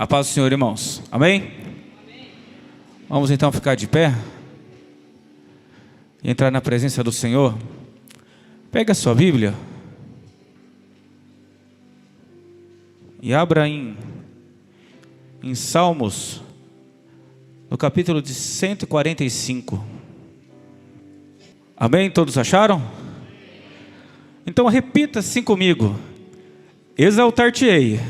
A paz do Senhor, irmãos. Amém? Vamos então ficar de pé e entrar na presença do Senhor. Pega a sua Bíblia e abra em Salmos, no capítulo de 145. Amém? Todos acharam? Então repita assim comigo: exaltar-te-ei,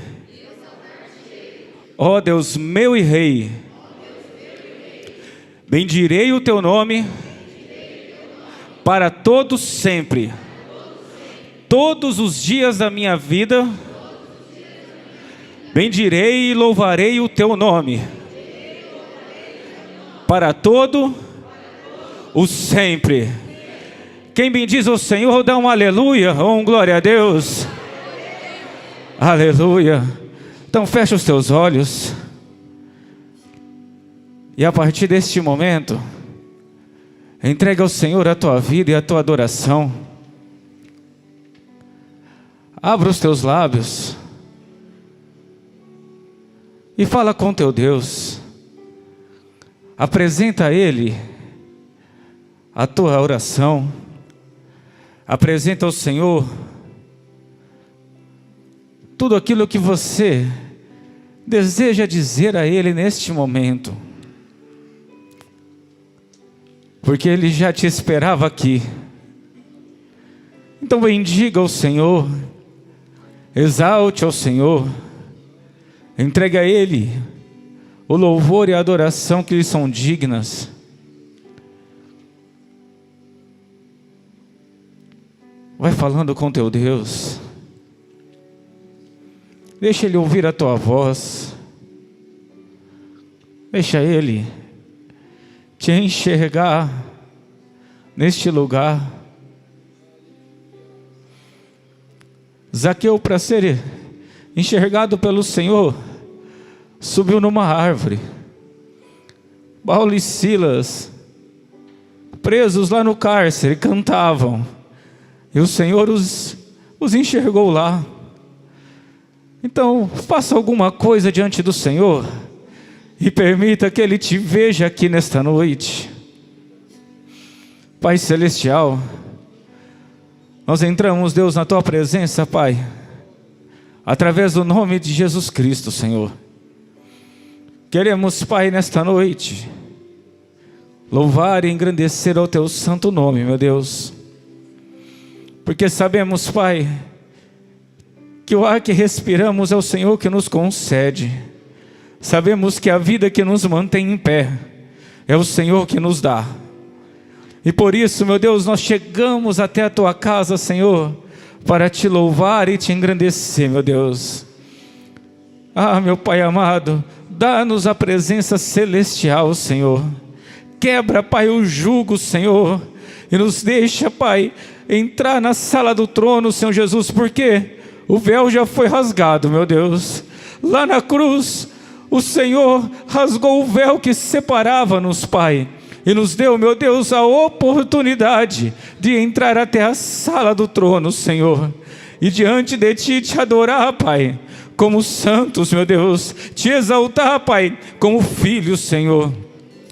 ó Deus meu e Rei, bendirei o teu nome para todos sempre, todos os dias da minha vida, bendirei e louvarei o teu nome para todo o sempre. Quem bendiz o Senhor, dá um aleluia ou um glória a Deus. Aleluia. Então fecha os teus olhos e a partir deste momento entrega ao Senhor a tua vida e a tua adoração. Abra os teus lábios e fala com teu Deus. Apresenta a Ele a tua oração. Apresenta ao Senhor tudo aquilo que você deseja dizer a Ele neste momento, porque Ele já te esperava aqui. Então bendiga o Senhor, exalte ao Senhor, entregue a Ele o louvor e a adoração que lhe são dignas. Vai falando com teu Deus. Deixa Ele ouvir a tua voz. Deixa Ele te enxergar neste lugar. Zaqueu, para ser enxergado pelo Senhor, subiu numa árvore. Paulo e Silas, presos lá no cárcere, cantavam. E o Senhor os enxergou lá. Então, faça alguma coisa diante do Senhor e permita que Ele te veja aqui nesta noite. Pai Celestial, nós entramos, Deus, na Tua presença, Pai, através do nome de Jesus Cristo, Senhor. Queremos, Pai, nesta noite, louvar e engrandecer ao Teu santo nome, meu Deus. Porque sabemos, Pai, que o ar que respiramos é o Senhor que nos concede. Sabemos que a vida que nos mantém em pé é o Senhor que nos dá. E por isso, meu Deus, nós chegamos até a Tua casa, Senhor, para Te louvar e Te engrandecer, meu Deus. Ah, meu Pai amado, dá-nos a presença celestial, Senhor. Quebra, Pai, o jugo, Senhor, e nos deixa, Pai, entrar na sala do trono, Senhor Jesus, porque o véu já foi rasgado, meu Deus. Lá na cruz, o Senhor rasgou o véu que separava-nos, Pai, e nos deu, meu Deus, a oportunidade de entrar até a sala do trono, Senhor, e diante de Ti te adorar, Pai, como santos, meu Deus, te exaltar, Pai, como filhos, Senhor.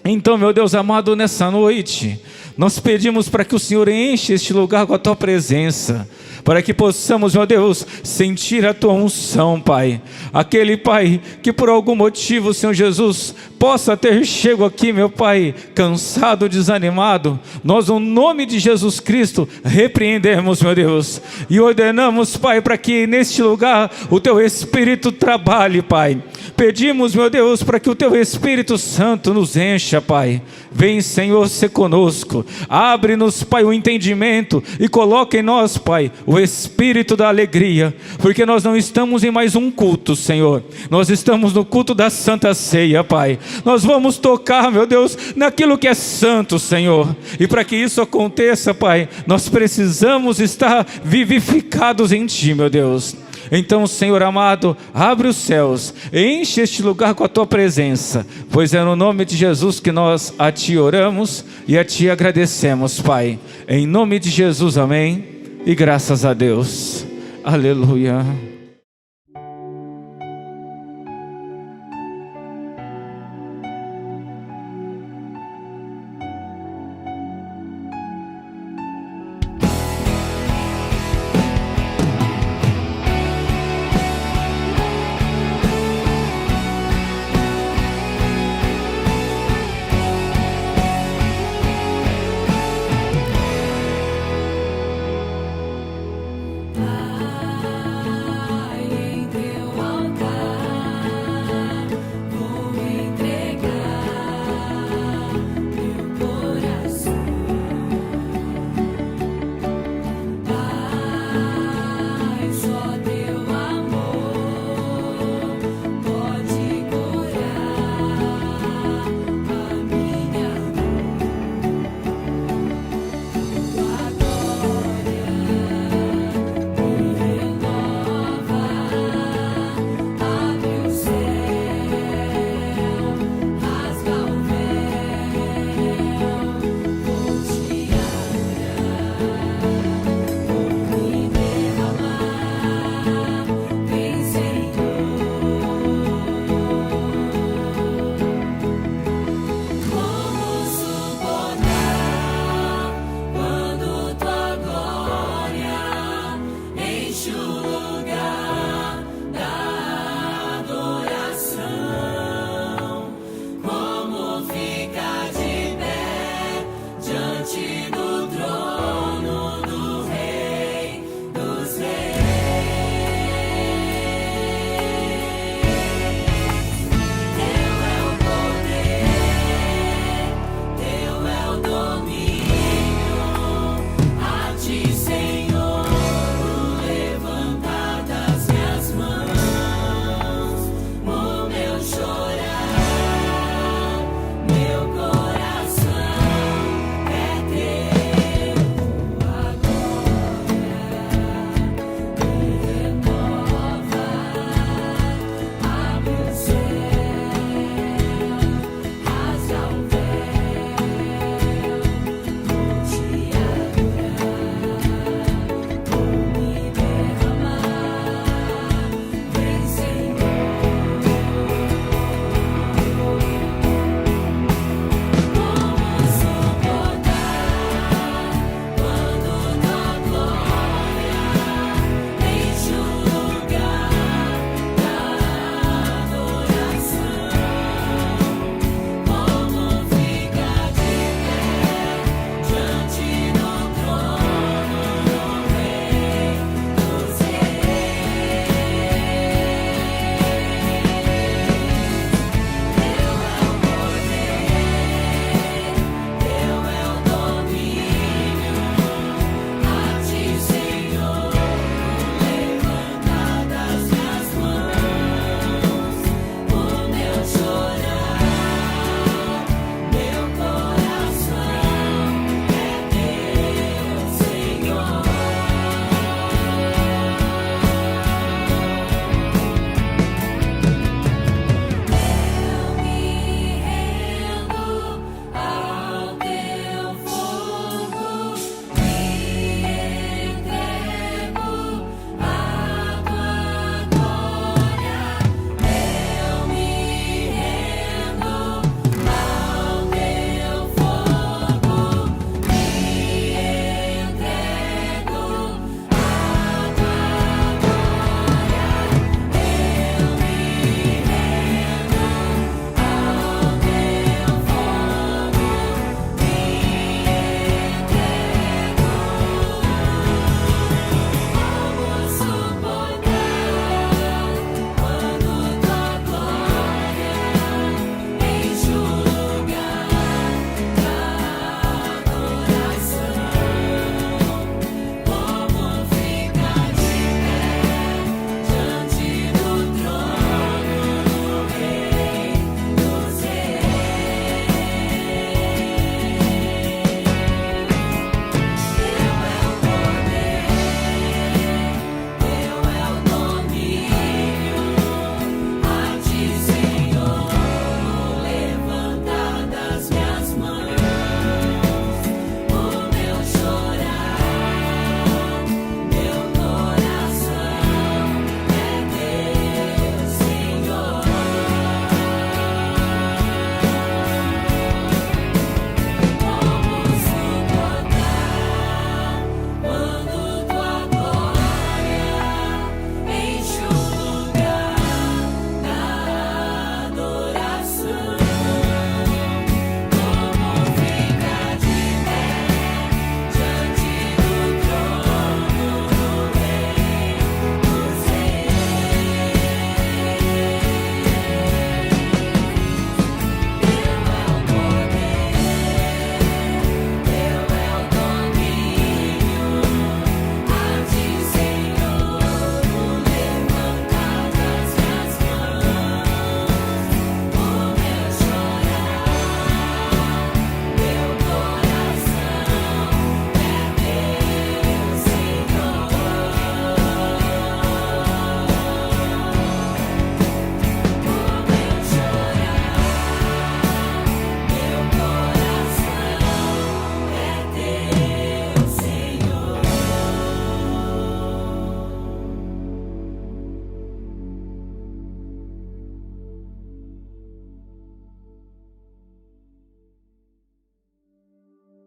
Então, meu Deus amado, nessa noite, nós pedimos para que o Senhor enche este lugar com a Tua presença, para que possamos, meu Deus, sentir a Tua unção, Pai. Aquele, Pai, que por algum motivo, Senhor Jesus, possa ter chego aqui, meu Pai, cansado, desanimado, nós, no nome de Jesus Cristo, repreendemos, meu Deus, e ordenamos, Pai, para que neste lugar o Teu Espírito trabalhe, Pai. Pedimos, meu Deus, para que o Teu Espírito Santo nos encha, Pai. Vem, Senhor, ser conosco. Abre-nos, Pai, o entendimento e coloca em nós, Pai, o Espírito da alegria, porque nós não estamos em mais um culto, Senhor. Nós estamos no culto da Santa Ceia, Pai. Nós vamos tocar, meu Deus, naquilo que é santo, Senhor. E para que isso aconteça, Pai, nós precisamos estar vivificados em Ti, meu Deus. Então, Senhor amado, abre os céus, enche este lugar com a Tua presença, pois é no nome de Jesus que nós a Ti oramos e a Ti agradecemos, Pai. Em nome de Jesus, amém, e graças a Deus. Aleluia.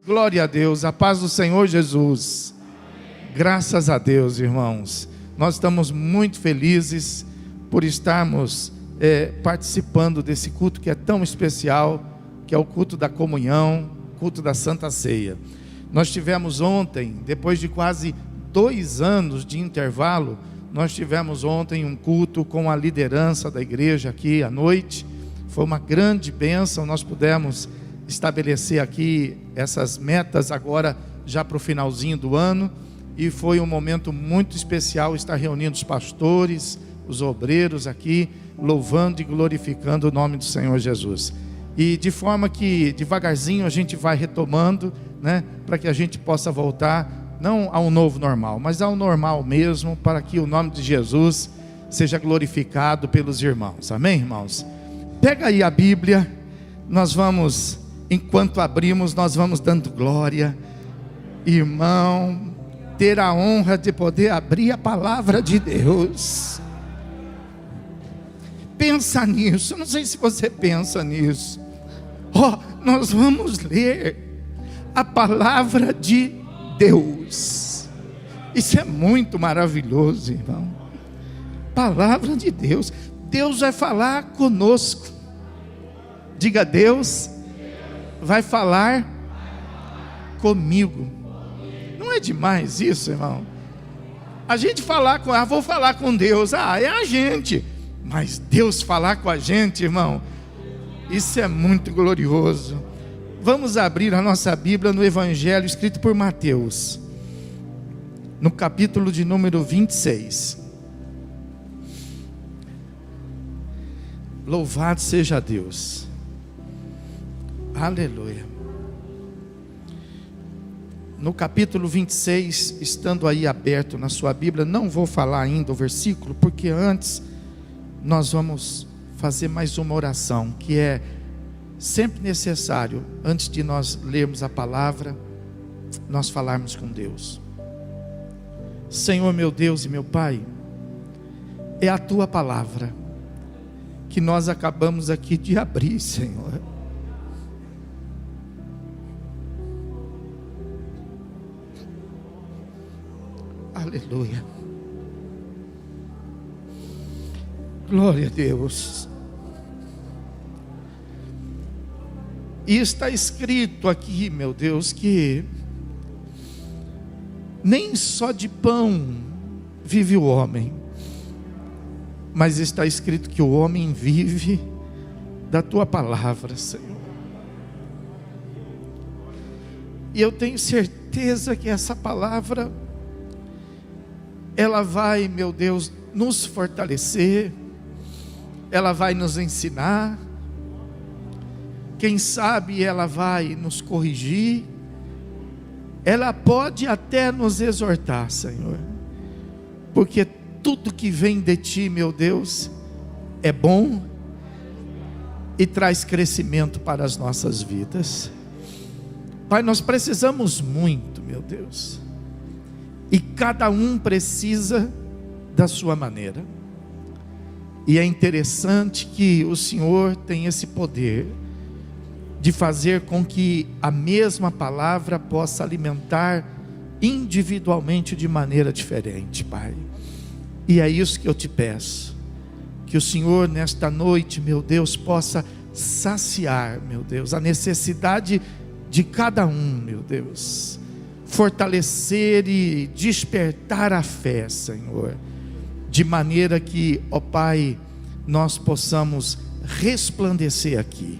Glória a Deus, a paz do Senhor Jesus. Graças a Deus, irmãos. Nós estamos muito felizes por estarmos participando desse culto que é tão especial, que é o culto da comunhão, culto da Santa Ceia. Nós tivemos ontem, depois de quase 2 anos de intervalo, nós tivemos ontem um culto com a liderança da igreja aqui à noite. Foi uma grande bênção, nós pudemos estabelecer aqui essas metas agora já para o finalzinho do ano, e foi um momento muito especial estar reunindo os pastores, os obreiros aqui, louvando e glorificando o nome do Senhor Jesus. E de forma que devagarzinho a gente vai retomando, né, para que a gente possa voltar, não ao novo normal, mas ao normal mesmo, para que o nome de Jesus seja glorificado pelos irmãos. Amém, irmãos? Pega aí a Bíblia, nós vamos, enquanto abrimos, nós vamos dando glória. Irmão, ter a honra de poder abrir a palavra de Deus. Pensa nisso, não sei se você pensa nisso. Nós vamos ler a palavra de Deus. Isso é muito maravilhoso, irmão. Palavra de Deus. Deus vai falar conosco. Diga, Deus vai falar comigo. Não é demais isso, irmão? A gente falar com, vou falar com Deus, é a gente. Mas Deus falar com a gente, irmão, isso é muito glorioso. Vamos abrir a nossa Bíblia no Evangelho escrito por Mateus, no capítulo de número 26. Louvado seja Deus. Aleluia. No capítulo 26, estando aí aberto na sua Bíblia, não vou falar ainda o versículo, porque antes nós vamos fazer mais uma oração, que é sempre necessário, antes de nós lermos a palavra, nós falarmos com Deus. Senhor meu Deus e meu Pai, é a Tua palavra que nós acabamos aqui de abrir, Senhor. Aleluia. Glória a Deus. E está escrito aqui, meu Deus, que nem só de pão vive o homem, mas está escrito que o homem vive da Tua palavra, Senhor. E eu tenho certeza que essa palavra, ela vai, meu Deus, nos fortalecer, ela vai nos ensinar, quem sabe ela vai nos corrigir, ela pode até nos exortar, Senhor, porque tudo que vem de Ti, meu Deus, é bom e traz crescimento para as nossas vidas. Pai, nós precisamos muito, meu Deus, e cada um precisa da sua maneira. E é interessante que o Senhor tem esse poder de fazer com que a mesma palavra possa alimentar individualmente de maneira diferente, Pai. E é isso que eu te peço, que o Senhor nesta noite, meu Deus, possa saciar, meu Deus, a necessidade de cada um, meu Deus, fortalecer e despertar a fé, Senhor, de maneira que, ó Pai, nós possamos resplandecer aqui,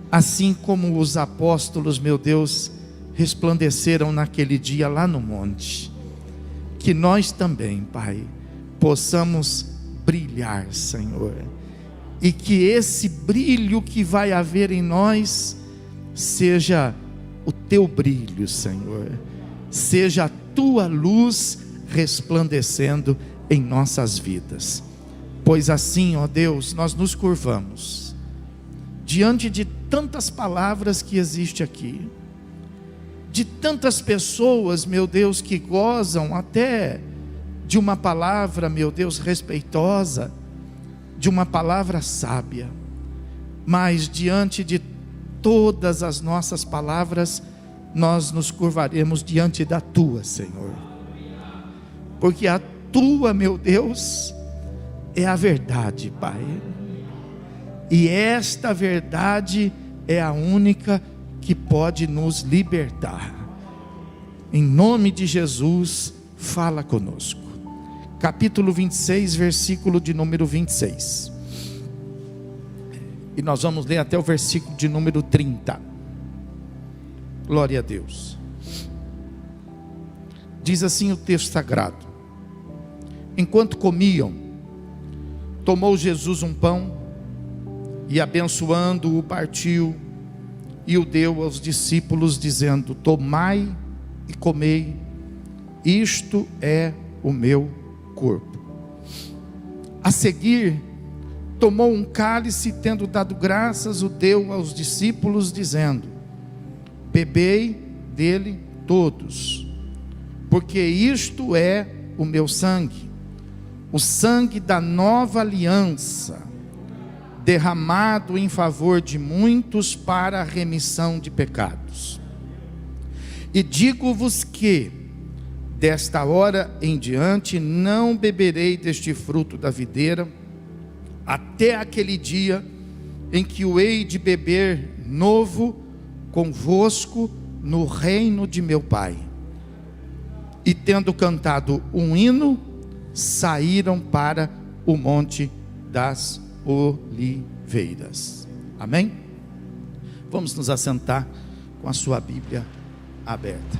assim como os apóstolos, meu Deus, resplandeceram naquele dia lá no monte. Que nós também, Pai, possamos brilhar, Senhor, e que esse brilho que vai haver em nós seja o Teu brilho, Senhor, seja a Tua luz resplandecendo em nossas vidas. Pois assim, ó Deus, nós nos curvamos diante de tantas palavras que existem aqui, de tantas pessoas, meu Deus, que gozam até de uma palavra, meu Deus, respeitosa, de uma palavra sábia, mas diante de todas as nossas palavras, nós nos curvaremos diante da Tua, Senhor, porque a Tua, meu Deus, é a verdade, Pai, e esta verdade é a única que pode nos libertar. Em nome de Jesus, fala conosco. Capítulo 26, versículo de número 26. E nós vamos ler até o versículo de número 30. Glória a Deus. Diz assim o texto sagrado: enquanto comiam, tomou Jesus um pão e, abençoando-o, partiu e o deu aos discípulos, dizendo: tomai e comei, isto é o meu corpo. A seguir, tomou um cálice, tendo dado graças, o deu aos discípulos, dizendo: bebei dele todos, porque isto é o meu sangue, o sangue da nova aliança, derramado em favor de muitos para a remissão de pecados. E digo-vos que, desta hora em diante, não beberei deste fruto da videira, até aquele dia em que o hei de beber novo convosco no reino de meu Pai. E tendo cantado um hino, saíram para o monte das Oliveiras. Amém? Vamos nos assentar com a sua Bíblia aberta.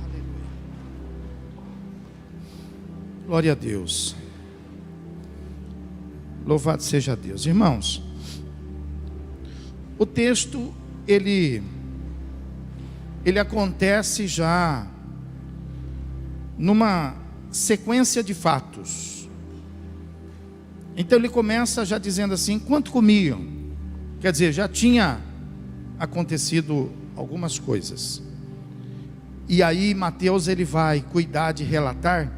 Aleluia. Glória a Deus. Louvado seja Deus. Irmãos, o texto ele acontece já numa sequência de fatos. Então ele começa já dizendo assim: enquanto comiam, quer dizer, já tinha acontecido algumas coisas. E aí Mateus ele vai cuidar de relatar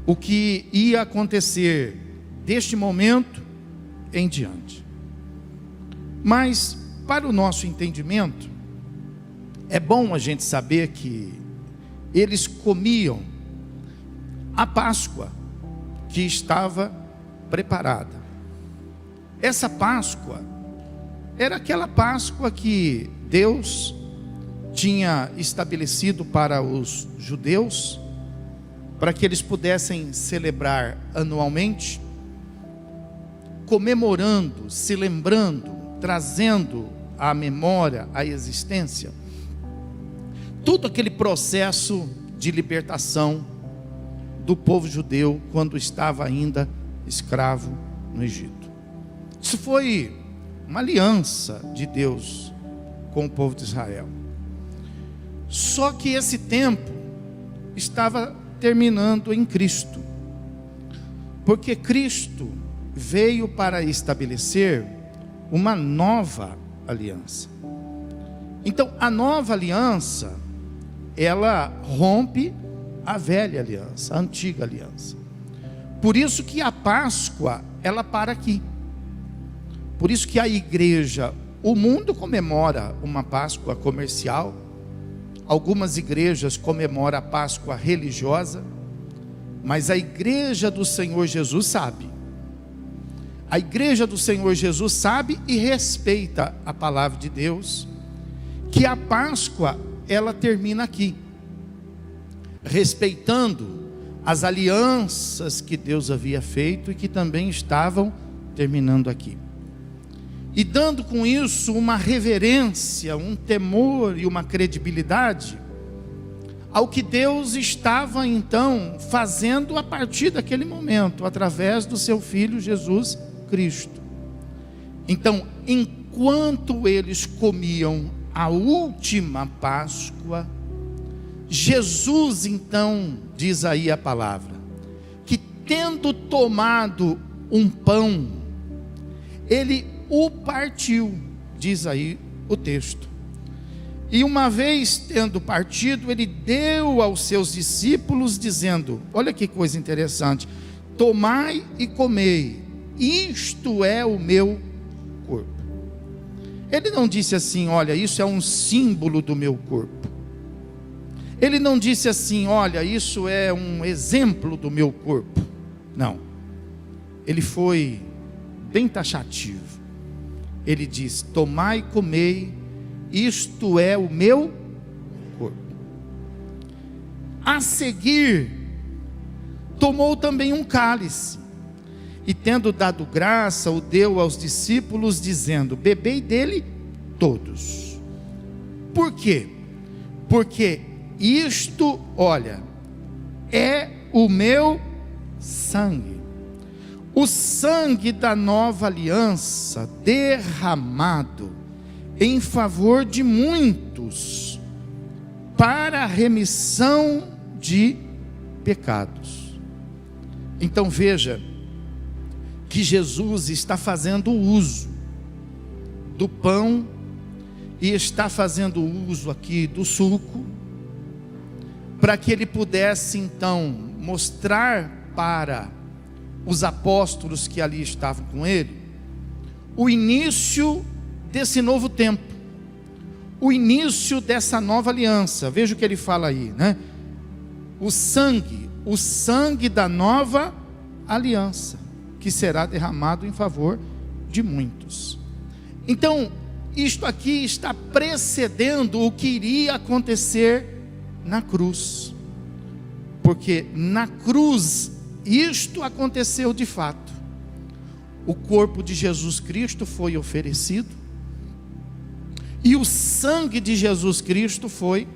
o que ia acontecer deste momento em diante. Mas para o nosso entendimento, é bom a gente saber que eles comiam a Páscoa que estava preparada. Essa Páscoa era aquela Páscoa que Deus tinha estabelecido para os judeus, para que eles pudessem celebrar anualmente, comemorando, se lembrando, trazendo à memória, à existência, todo aquele processo de libertação do povo judeu quando estava ainda escravo no Egito. Isso foi uma aliança de Deus com o povo de Israel. Só que esse tempo estava terminando em Cristo, porque Cristo veio para estabelecer uma nova aliança. Então a nova aliança, ela rompe a velha aliança, a antiga aliança. Por isso que a Páscoa, ela para aqui. Por isso que a igreja, o mundo comemora uma Páscoa comercial, algumas igrejas comemoram a Páscoa religiosa, mas a igreja do Senhor Jesus sabe. A igreja do Senhor Jesus sabe e respeita a palavra de Deus, que a Páscoa, ela termina aqui, respeitando as alianças que Deus havia feito e que também estavam terminando aqui, e dando com isso uma reverência, um temor e uma credibilidade ao que Deus estava então fazendo a partir daquele momento, através do seu Filho Jesus Cristo. Então, enquanto eles comiam a última Páscoa, Jesus então, diz aí a palavra, que tendo tomado um pão, ele o partiu, diz aí o texto. E uma vez tendo partido, ele deu aos seus discípulos, dizendo, olha que coisa interessante: tomai e comei, isto é o meu corpo. Ele não disse assim, olha, isso é um símbolo do meu corpo. Ele não disse assim, olha, isso é um exemplo do meu corpo. Não. Ele foi bem taxativo. ele diz: tomai e comei, isto é o meu corpo. A seguir, tomou também um cálice, e tendo dado graça, o deu aos discípulos, dizendo: bebei dele todos. Por quê? Porque isto, olha, é o meu sangue, o sangue da nova aliança, derramado em favor de muitos, para a remissão de pecados. Então veja que Jesus está fazendo uso do pão e está fazendo uso aqui do suco, para que ele pudesse então mostrar para os apóstolos que ali estavam com ele o início desse novo tempo, o início dessa nova aliança. Veja o que ele fala aí, né? O sangue da nova aliança, que será derramado em favor de muitos. Então, isto aqui está precedendo o que iria acontecer na cruz, porque na cruz isto aconteceu de fato. O corpo de Jesus Cristo foi oferecido, e o sangue de Jesus Cristo foi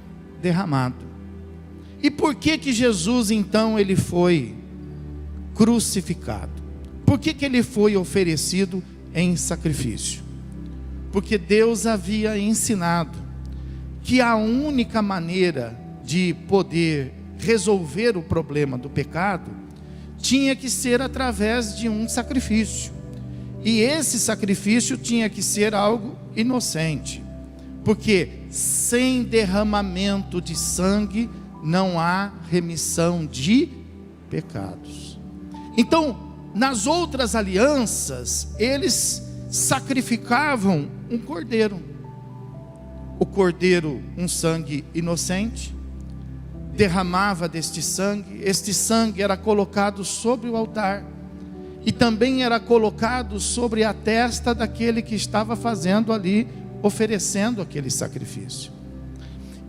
derramado. E por que Jesus então ele foi crucificado? Por que ele foi oferecido em sacrifício? Porque Deus havia ensinado que a única maneira de poder resolver o problema do pecado tinha que ser através de um sacrifício, e esse sacrifício tinha que ser algo inocente, porque sem derramamento de sangue não há remissão de pecados. Então, nas outras alianças, eles sacrificavam um cordeiro, o cordeiro, um sangue inocente, derramava deste sangue, este sangue era colocado sobre o altar, e também era colocado sobre a testa daquele que estava fazendo ali, oferecendo aquele sacrifício.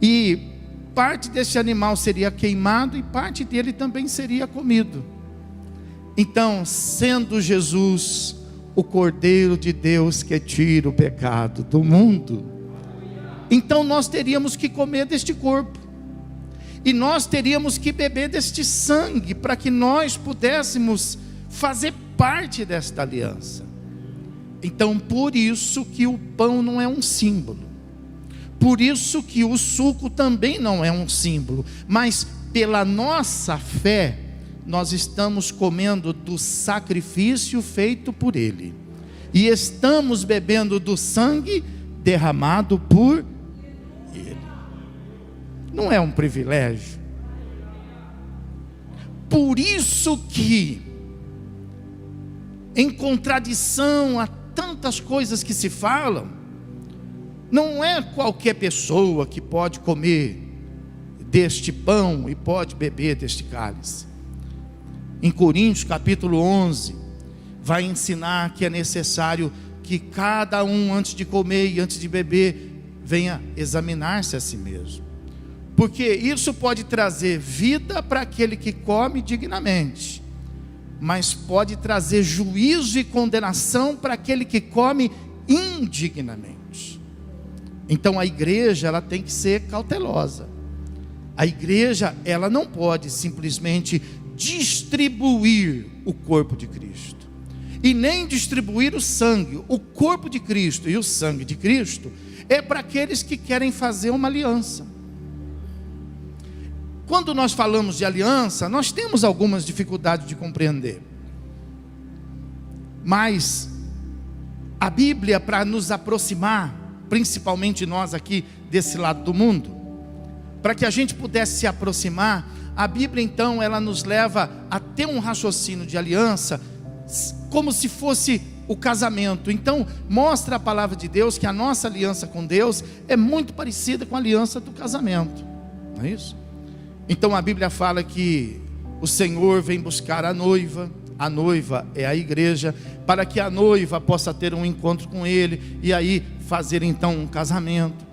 E parte desse animal seria queimado, e parte dele também seria comido. Então, sendo Jesus o Cordeiro de Deus que tira o pecado do mundo, então nós teríamos que comer deste corpo, e nós teríamos que beber deste sangue, para que nós pudéssemos fazer parte desta aliança. Então, por isso que o pão não é um símbolo, por isso que o suco também não é um símbolo, mas pela nossa fé, nós estamos comendo do sacrifício feito por Ele, e estamos bebendo do sangue derramado por Ele. Não é um privilégio? Por isso que, em contradição a tantas coisas que se falam, não é qualquer pessoa que pode comer deste pão e pode beber deste cálice. Em Coríntios capítulo 11, vai ensinar que é necessário que cada um, antes de comer e antes de beber, venha examinar-se a si mesmo, porque isso pode trazer vida para aquele que come dignamente, mas pode trazer juízo e condenação para aquele que come indignamente. Então a igreja, ela tem que ser cautelosa. A igreja, ela não pode simplesmente distribuir o corpo de Cristo, e nem distribuir o sangue. O corpo de Cristo e o sangue de Cristo é para aqueles que querem fazer uma aliança. Quando nós falamos de aliança, nós temos algumas dificuldades de compreender, mas a Bíblia, para nos aproximar, principalmente nós aqui desse lado do mundo, para que a gente pudesse se aproximar, a Bíblia então ela nos leva a ter um raciocínio de aliança, como se fosse o casamento. Então mostra a palavra de Deus que a nossa aliança com Deus é muito parecida com a aliança do casamento, não é isso? Então a Bíblia fala que o Senhor vem buscar a noiva a noiva é a igreja, para que a noiva possa ter um encontro com ele e aí fazer então um casamento.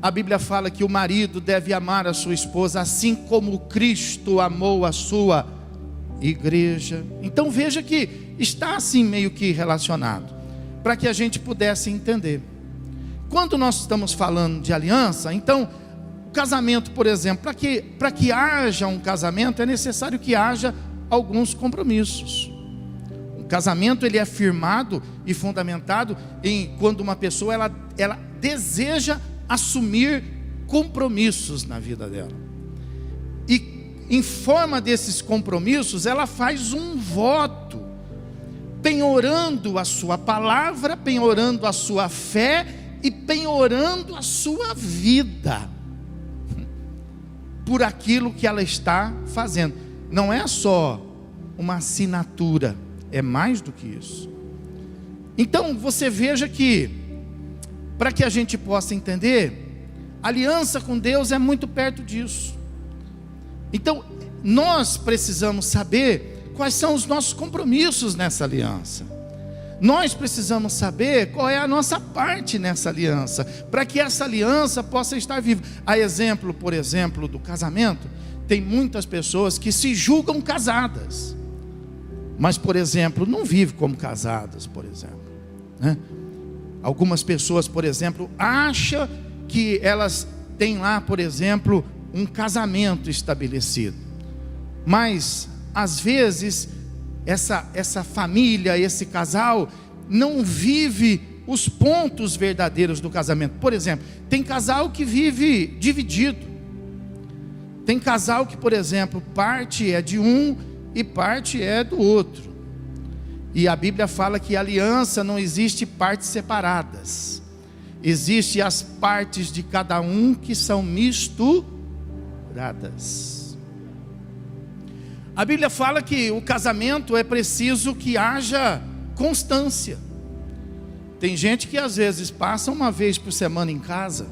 A Bíblia fala que o marido deve amar a sua esposa assim como Cristo amou a sua igreja. Então veja que está assim meio que relacionado, para que a gente pudesse entender. Quando nós estamos falando de aliança, então o casamento, por exemplo, para que haja um casamento é necessário que haja alguns compromissos. O casamento ele é firmado e fundamentado em quando uma pessoa ela deseja assumir compromissos na vida dela. E em forma desses compromissos, ela faz um voto, penhorando a sua palavra, penhorando a sua fé e penhorando a sua vida por aquilo que ela está fazendo. Não é só uma assinatura, é mais do que isso. Então você veja que, para que a gente possa entender, a aliança com Deus é muito perto disso. Então nós precisamos saber quais são os nossos compromissos nessa aliança. Nós precisamos saber qual é a nossa parte nessa aliança, para que essa aliança possa estar viva. A exemplo, por exemplo, do casamento, tem muitas pessoas que se julgam casadas, mas, por exemplo, não vivem como casadas, por exemplo, né? Algumas pessoas, por exemplo, acham que elas têm lá, por exemplo, um casamento estabelecido, mas, às vezes, essa família, esse casal, não vive os pontos verdadeiros do casamento. Por exemplo, tem casal que vive dividido. Tem casal que, por exemplo, parte é de um e parte é do outro. E a Bíblia fala que aliança não existe partes separadas. Existem as partes de cada um que são misturadas. A Bíblia fala que o casamento é preciso que haja constância. Tem gente que às vezes passa uma vez por semana em casa,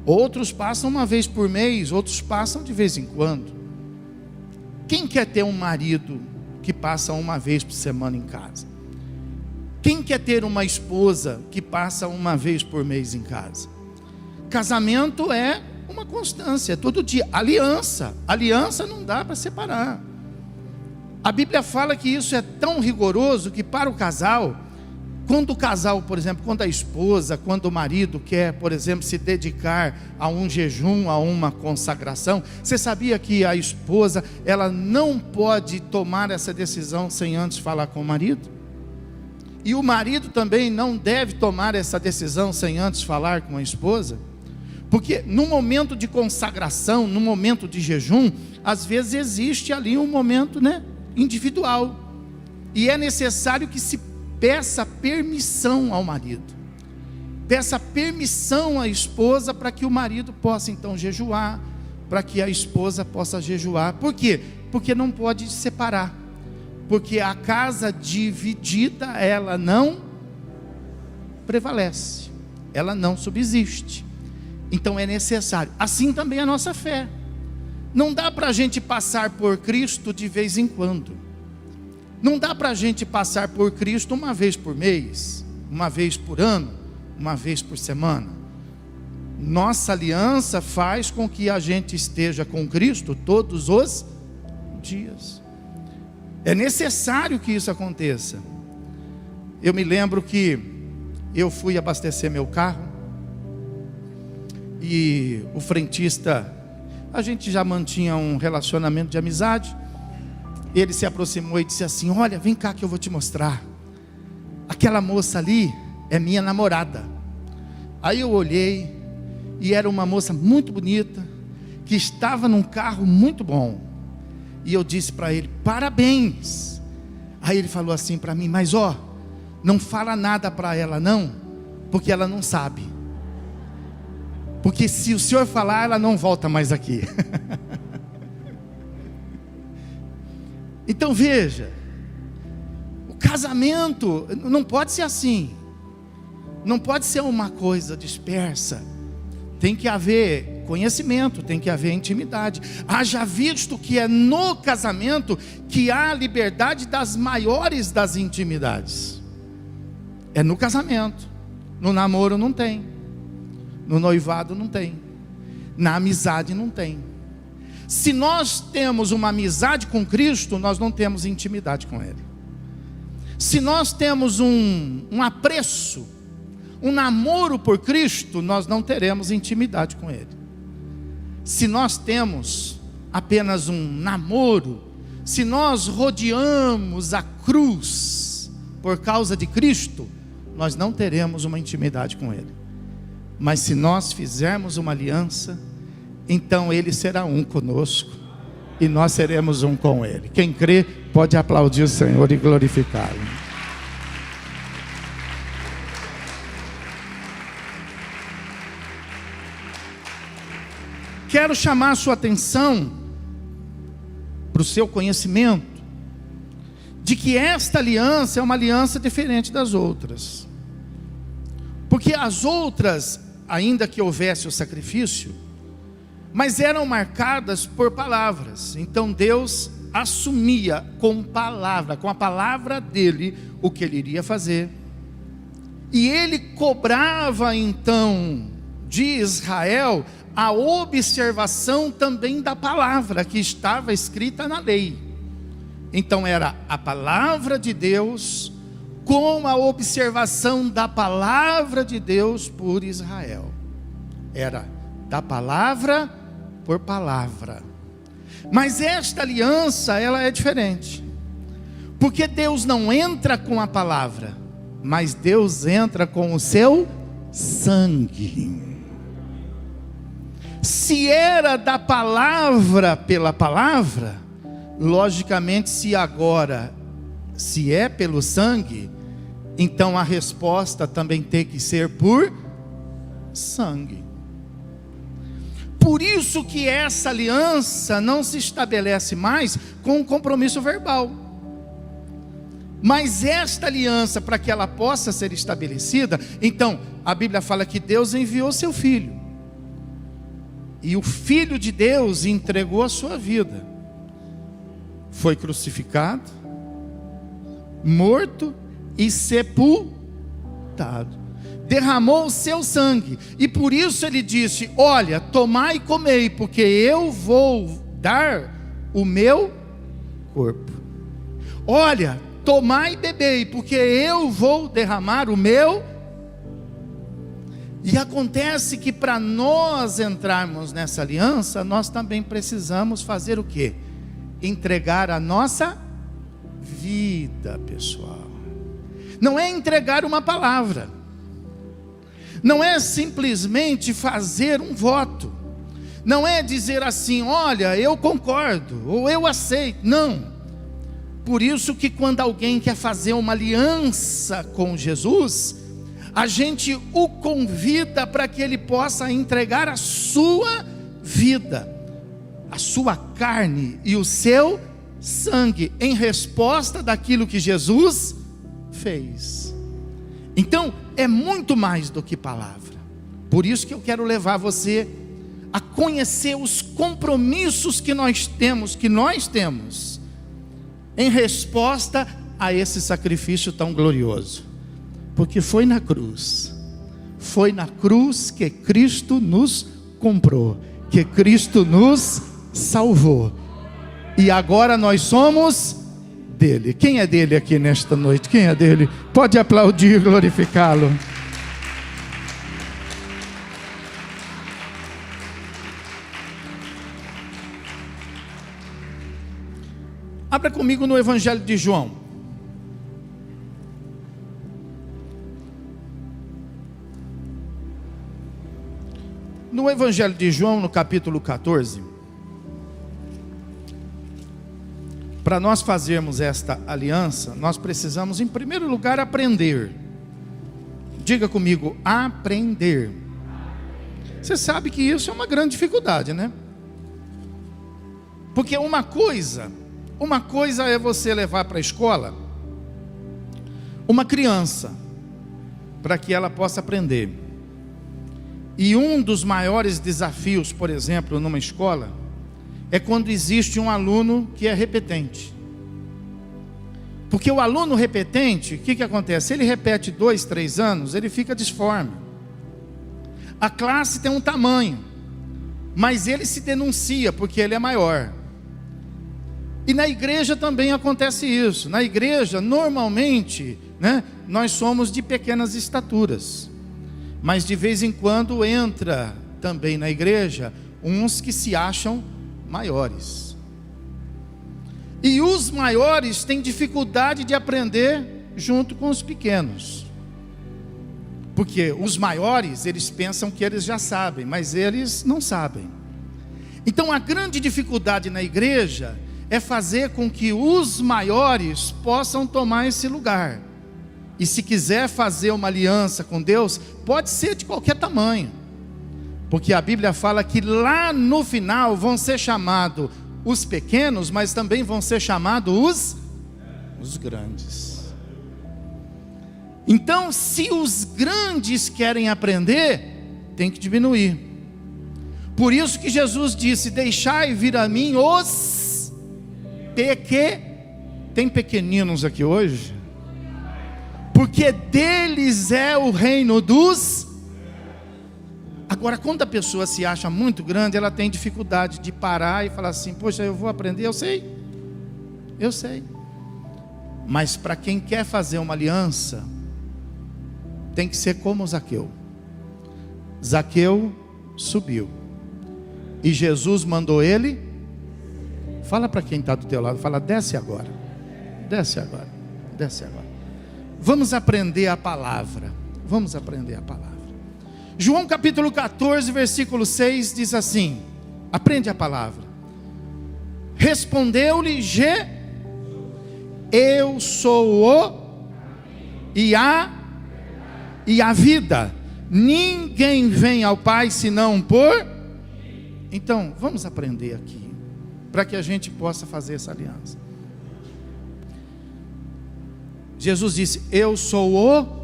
outros passam uma vez por mês, outros passam de vez em quando. Quem quer ter um marido que passa uma vez por semana em casa? Quem quer ter uma esposa que passa uma vez por mês em casa? Casamento é uma constância, todo dia. Aliança não dá para separar. A Bíblia fala que isso é tão rigoroso que para o casal, quando o casal, por exemplo, quando a esposa, quando o marido quer, por exemplo, se dedicar a um jejum, a uma consagração, você sabia que a esposa, ela não pode tomar essa decisão sem antes falar com o marido? E o marido também não deve tomar essa decisão sem antes falar com a esposa? Porque no momento de consagração, no momento de jejum, às vezes existe ali um momento, individual. E é necessário que se peça permissão ao marido. Peça permissão à esposa para que o marido possa então jejuar, para que a esposa possa jejuar. Por quê? Porque não pode separar. Porque a casa dividida, ela não prevalece, ela não subsiste. Então é necessário. Assim também a nossa fé. Não dá para a gente passar por Cristo de vez em quando. Não dá para a gente passar por Cristo uma vez por mês, uma vez por ano, uma vez por semana. Nossa aliança faz com que a gente esteja com Cristo todos os dias. É necessário que isso aconteça. Eu me lembro que eu fui abastecer meu carro e o frentista, a gente já mantinha um relacionamento de amizade. Ele se aproximou e disse assim: olha, vem cá que eu vou te mostrar. Aquela moça ali é minha namorada. Aí eu olhei e era uma moça muito bonita, que estava num carro muito bom. E eu disse para ele: parabéns. Aí ele falou assim para mim: mas não fala nada para ela não, porque ela não sabe. Porque se o senhor falar, ela não volta mais aqui. Então veja, o casamento não pode ser assim. Não pode ser uma coisa dispersa. Tem que haver conhecimento, tem que haver intimidade. Haja visto que é no casamento que há a liberdade das maiores das intimidades. É no casamento. No namoro não tem. No noivado não tem. Na amizade não tem. Se nós temos uma amizade com Cristo, nós não temos intimidade com Ele. Se nós temos um apreço, um namoro por Cristo, nós não teremos intimidade com Ele. Se nós temos apenas um namoro, se nós rodeamos a cruz por causa de Cristo, nós não teremos uma intimidade com Ele. Mas se nós fizermos uma aliança, então Ele será um conosco e nós seremos um com Ele. Quem crê pode aplaudir o Senhor e glorificá-lo. Quero chamar a sua atenção para o seu conhecimento de que esta aliança é uma aliança diferente das outras. Porque as outras, ainda que houvesse o sacrifício, mas eram marcadas por palavras. Então Deus assumia com a palavra dele, o que ele iria fazer. E ele cobrava então de Israel a observação também da palavra que estava escrita na lei. Então era a palavra de Deus com a observação da palavra de Deus por Israel. Era da palavra por palavra. Mas esta aliança, ela é diferente. Porque Deus não entra com a palavra, mas Deus entra com o seu sangue. Se era da palavra pela palavra, logicamente se é pelo sangue, então a resposta também tem que ser por sangue. Por isso que essa aliança não se estabelece mais com um compromisso verbal. Mas esta aliança, para que ela possa ser estabelecida, então a Bíblia fala que Deus enviou seu Filho. E o Filho de Deus entregou a sua vida. Foi crucificado, morto e sepultado. Derramou o seu sangue. E por isso ele disse: olha, tomai e comei, porque eu vou dar o meu corpo. Olha, tomai e bebei, porque eu vou derramar o meu. E acontece que para nós entrarmos nessa aliança, nós também precisamos fazer o quê? Entregar a nossa vida, pessoal. Não é entregar uma palavra. Não é simplesmente fazer um voto. Não é dizer assim: olha, eu concordo, ou eu aceito. Não. Por isso que quando alguém quer fazer uma aliança com Jesus, a gente o convida para que ele possa entregar a sua vida, a sua carne e o seu sangue, em resposta daquilo que Jesus fez. Então, é muito mais do que palavra. Por isso que eu quero levar você a conhecer os compromissos que nós temos, em resposta a esse sacrifício tão glorioso. Porque foi na cruz que Cristo nos comprou, que Cristo nos salvou, e agora nós somos dele. Quem é dele aqui nesta noite? Quem é dele? Pode aplaudir e glorificá-lo. Abra comigo no Evangelho de João. No Evangelho de João, no capítulo 14, para nós fazermos esta aliança, nós precisamos, em primeiro lugar, aprender. Diga comigo: aprender. Você sabe que isso é uma grande dificuldade, né? Porque uma coisa é você levar para a escola uma criança, para que ela possa aprender. E um dos maiores desafios, por exemplo, numa escola, é quando existe um aluno que é repetente. Porque o aluno repetente, o que acontece? Ele repete 2, 3 anos, ele fica disforme. A classe tem um tamanho, mas ele se denuncia porque ele é maior. E na igreja também acontece isso. Na igreja, normalmente, nós somos de pequenas estaturas. Mas de vez em quando entra também na igreja uns que se acham maiores. E os maiores têm dificuldade de aprender junto com os pequenos. Porque os maiores, eles pensam que eles já sabem, mas eles não sabem. Então a grande dificuldade na igreja é fazer com que os maiores possam tomar esse lugar. E se quiser fazer uma aliança com Deus, pode ser de qualquer tamanho. Porque a Bíblia fala que lá no final vão ser chamados os pequenos, mas também vão ser chamados os grandes. Então, se os grandes querem aprender, tem que diminuir. Por isso que Jesus disse: deixai vir a mim os Tem pequeninos aqui hoje? Porque deles é o reino dos... Agora, quando a pessoa se acha muito grande, ela tem dificuldade de parar e falar assim: poxa, eu vou aprender, eu sei. Mas para quem quer fazer uma aliança, tem que ser como Zaqueu. Zaqueu subiu, e Jesus mandou ele... Fala para quem está do teu lado, fala: desce agora, desce agora, desce agora. Vamos aprender a palavra, vamos aprender a palavra. João capítulo 14, versículo 6 diz assim, aprende a palavra. Respondeu-lhe eu sou o e a vida, ninguém vem ao Pai senão por... Então, vamos aprender aqui, para que a gente possa fazer essa aliança. Jesus disse: eu sou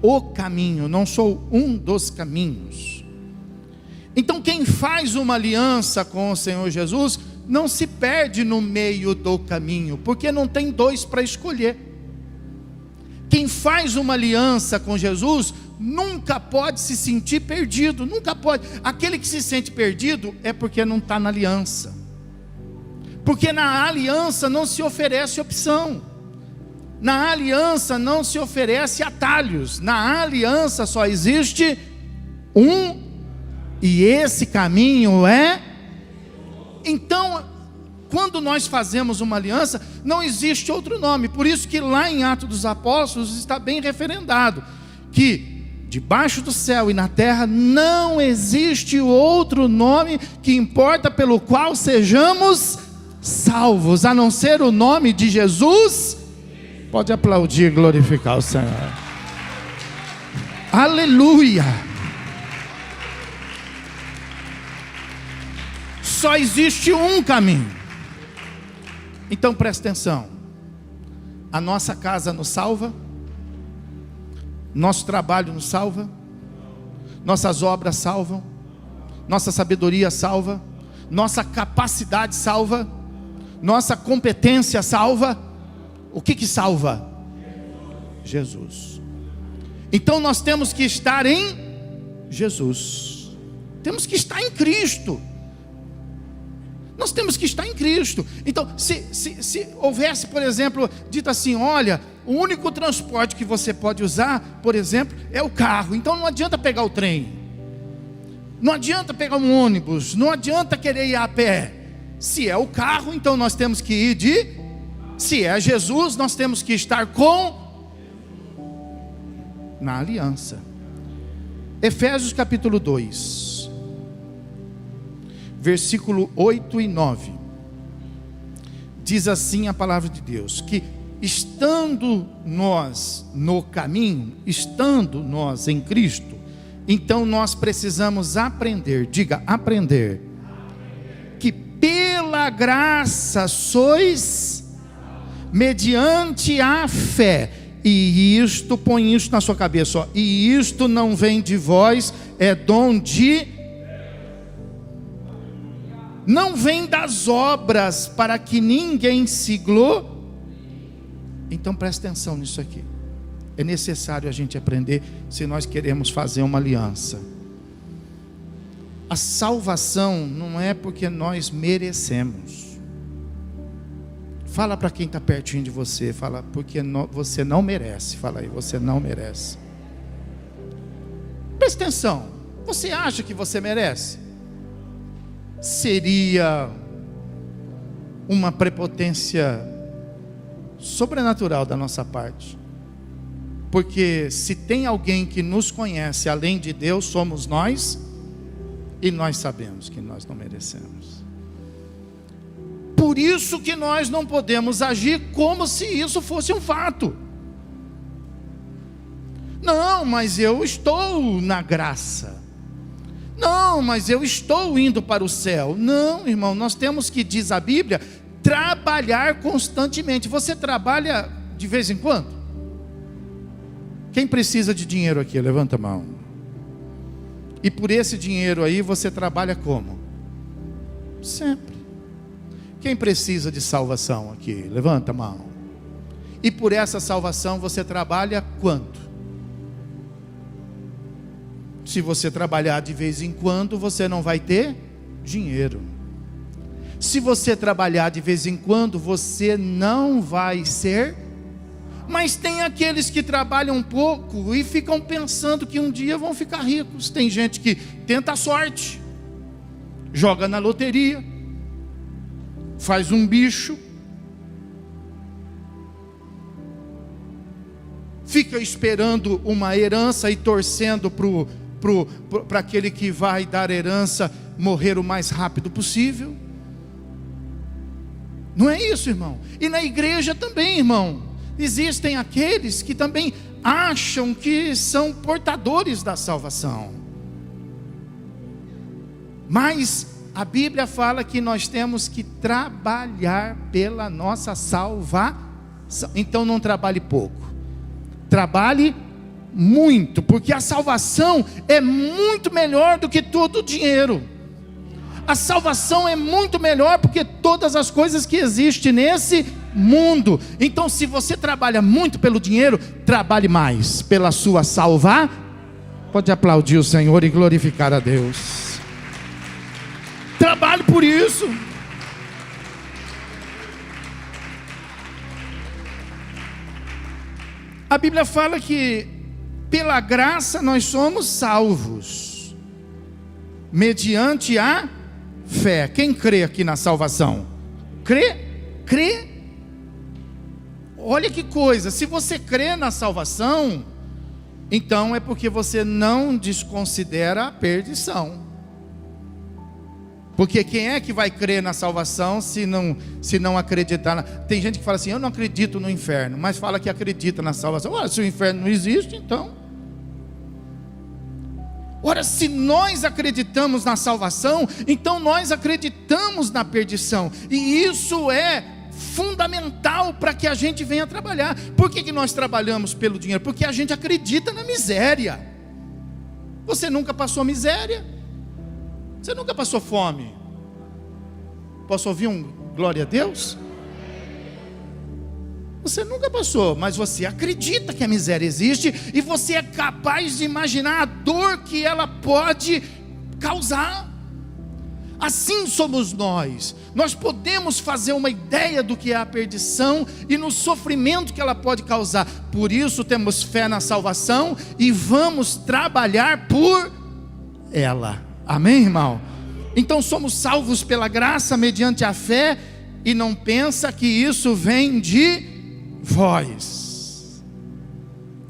o caminho, não sou um dos caminhos. Então quem faz uma aliança com o Senhor Jesus não se perde no meio do caminho, porque não tem dois para escolher. Quem faz uma aliança com Jesus nunca pode se sentir perdido, nunca pode. Aquele que se sente perdido é porque não está na aliança. Porque na aliança não se oferece opção, na aliança não se oferece atalhos, na aliança só existe um, e esse caminho é... Então, quando nós fazemos uma aliança, não existe outro nome. Por isso que lá em Atos dos Apóstolos está bem referendado, que debaixo do céu e na terra não existe outro nome que importa pelo qual sejamos salvos, a não ser o nome de Jesus. Pode aplaudir e glorificar o Senhor. Aleluia. Só existe um caminho. Então presta atenção. A nossa casa nos salva, nosso trabalho nos salva, nossas obras salvam, nossa sabedoria salva, nossa capacidade salva, nossa competência salva. O que salva? Jesus. Então nós temos que estar em Jesus. Temos que estar em Cristo. Nós temos que estar em Cristo. Então, se houvesse, por exemplo, dito assim: olha, o único transporte que você pode usar, por exemplo, é o carro. Então não adianta pegar o trem, não adianta pegar um ônibus, não adianta querer ir a pé. Se é o carro, então nós temos que ir se é Jesus, nós temos que estar na aliança. Efésios capítulo 2, versículo 8 e 9, diz assim a palavra de Deus: que estando nós no caminho, estando nós em Cristo, então nós precisamos aprender, diga aprender, que pela graça sois, mediante a fé, e isto, põe isto na sua cabeça, ó, e isto não vem de vós, é dom de... Não vem das obras, para que ninguém se glorie. Então presta atenção nisso aqui. É necessário a gente aprender, se nós queremos fazer uma aliança. A salvação não é porque nós merecemos. Fala para quem está pertinho de você, fala, porque você não merece. Fala aí, você não merece. Presta atenção, você acha que você merece? Seria uma prepotência sobrenatural da nossa parte. Porque se tem alguém que nos conhece além de Deus, somos nós, e nós sabemos que nós não merecemos. Por isso que nós não podemos agir como se isso fosse um fato. Não, mas eu estou na graça. Não, mas eu estou indo para o céu. Não, irmão, nós temos que, diz a Bíblia, trabalhar constantemente. Você trabalha de vez em quando? Quem precisa de dinheiro aqui? Levanta a mão. E por esse dinheiro aí você trabalha como? Sempre. Quem precisa de salvação aqui? Levanta a mão. E por essa salvação você trabalha quanto? Se você trabalhar de vez em quando, você não vai ter dinheiro. Se você trabalhar de vez em quando, você não vai ser. Mas tem aqueles que trabalham um pouco e ficam pensando que um dia vão ficar ricos. Tem gente que tenta a sorte, joga na loteria, faz um bicho, fica esperando uma herança e torcendo para aquele que vai dar herança morrer o mais rápido possível. Não é isso, irmão? E na igreja também, irmão, existem aqueles que também acham que são portadores da salvação. Mas a Bíblia fala que nós temos que trabalhar pela nossa salvação. Então não trabalhe pouco, trabalhe muito, porque a salvação é muito melhor do que todo o dinheiro. A salvação é muito melhor porque todas as coisas que existem nesse mundo. Então, se você trabalha muito pelo dinheiro, trabalhe mais pela sua salvação. Pode aplaudir o Senhor e glorificar a Deus. Trabalhe por isso. A Bíblia fala que pela graça nós somos salvos mediante a fé. Quem crê aqui na salvação? Crê? Olha que coisa, se você crê na salvação, então é porque você não desconsidera a perdição. Porque quem é que vai crer na salvação se não acreditar? Tem gente que fala assim, eu não acredito no inferno, mas fala que acredita na salvação. Ora, se o inferno não existe, então... Ora, se nós acreditamos na salvação, então nós acreditamos na perdição. E isso é fundamental para que a gente venha trabalhar. Por que nós trabalhamos pelo dinheiro? Porque a gente acredita na miséria. Você nunca passou miséria? Você nunca passou fome? Posso ouvir um glória a Deus? Você nunca passou, mas você acredita que a miséria existe e você é capaz de imaginar a dor que ela pode causar. Assim somos nós. Nós podemos fazer uma ideia do que é a perdição e no sofrimento que ela pode causar. Por isso temos fé na salvação e vamos trabalhar por ela. Amém, irmão? Então somos salvos pela graça mediante a fé e não pensa que isso vem de vós,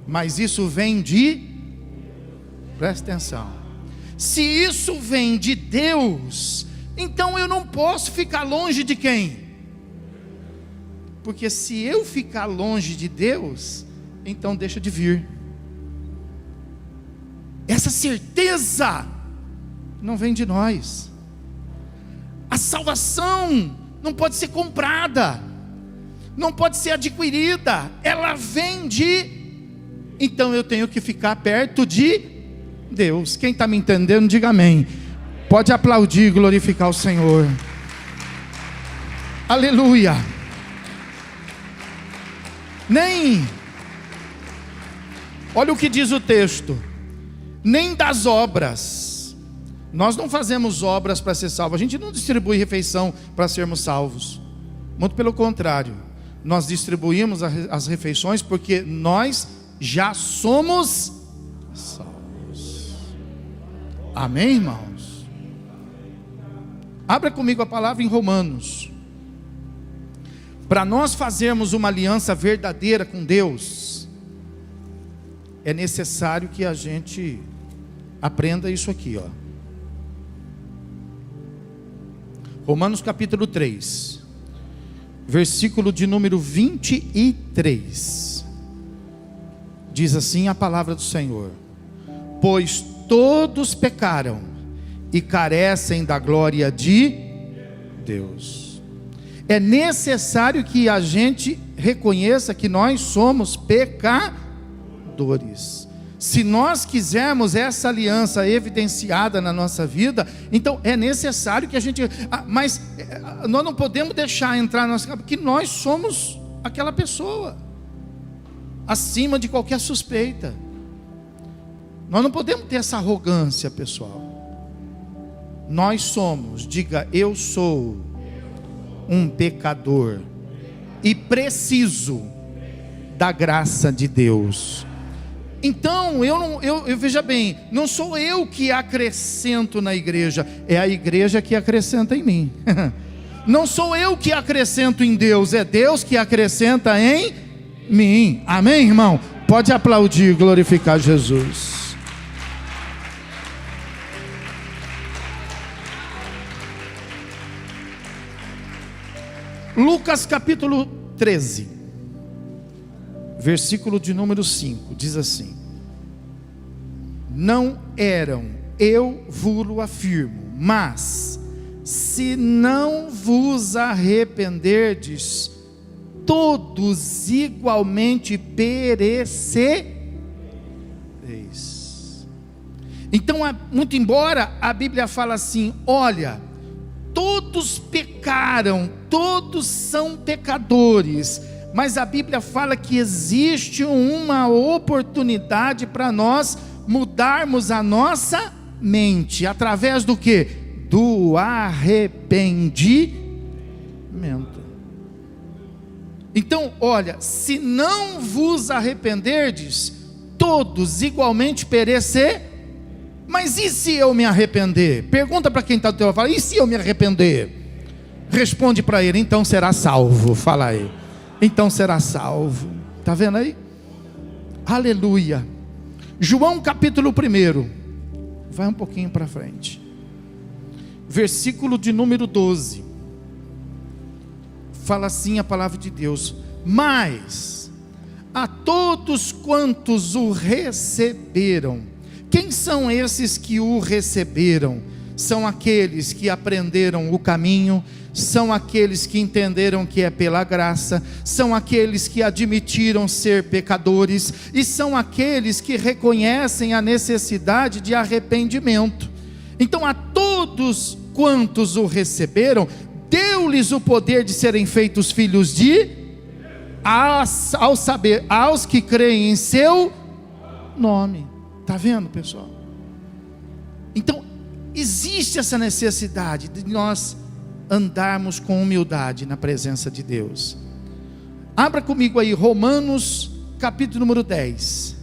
mas isso vem de... Presta atenção. Se isso vem de Deus, então eu não posso ficar longe de quem? Porque se eu ficar longe de Deus, então deixa de vir. Essa certeza não vem de nós. A salvação não pode ser comprada. não pode ser adquirida, ela vem então eu tenho que ficar perto de Deus. Quem está me entendendo, diga amém. Pode aplaudir e glorificar o Senhor. Aleluia. Olha o que diz o texto: nem das obras. Nós não fazemos obras para ser salvo. A gente não distribui refeição para sermos salvos. Muito pelo contrário, nós distribuímos as refeições porque nós já somos salvos. Amém, irmãos? Abra comigo a palavra em Romanos. Para nós fazermos uma aliança verdadeira com Deus, é necessário que a gente aprenda isso aqui, ó. Romanos capítulo 3, versículo de número 23. Diz assim a palavra do Senhor: pois todos pecaram e carecem da glória de Deus. É necessário que a gente reconheça que nós somos pecadores. Se nós quisermos essa aliança evidenciada na nossa vida, então é necessário que a gente... Mas nós não podemos deixar entrar na nossa cabeça que nós somos aquela pessoa acima de qualquer suspeita. Nós não podemos ter essa arrogância, pessoal. Nós somos, diga, eu sou um pecador e preciso da graça de Deus. Então, eu veja bem, não sou eu que acrescento na igreja, é a igreja que acrescenta em mim. Não sou eu que acrescento em Deus, é Deus que acrescenta em mim. Amém, irmão? Pode aplaudir e glorificar Jesus. Lucas capítulo 13, versículo de número 5, diz assim: não eram, eu vos afirmo, mas se não vos arrependerdes, todos igualmente perecereis. Então, muito embora a Bíblia fala assim, olha, todos pecaram, todos são pecadores, mas a Bíblia fala que existe uma oportunidade para nós mudarmos a nossa mente, através do que? Do arrependimento. Então, olha, se não vos arrependerdes, todos igualmente perecer. Mas e se eu me arrepender? Pergunta para quem está do teu lado, fala, e se eu me arrepender? Responde para ele, então será salvo. Fala aí, então será salvo. Está vendo aí? Aleluia. João capítulo 1, vai um pouquinho para frente, versículo de número 12, fala assim a palavra de Deus: mas a todos quantos o receberam. Quem são esses que o receberam? São aqueles que aprenderam o caminho, são aqueles que entenderam que é pela graça, são aqueles que admitiram ser pecadores, e são aqueles que reconhecem a necessidade de arrependimento. Então, a todos quantos o receberam, deu-lhes o poder de serem feitos filhos de, aos que creem em seu nome. Está vendo, pessoal? Então, existe essa necessidade de nós andarmos com humildade na presença de Deus. Abra comigo aí Romanos capítulo número 10.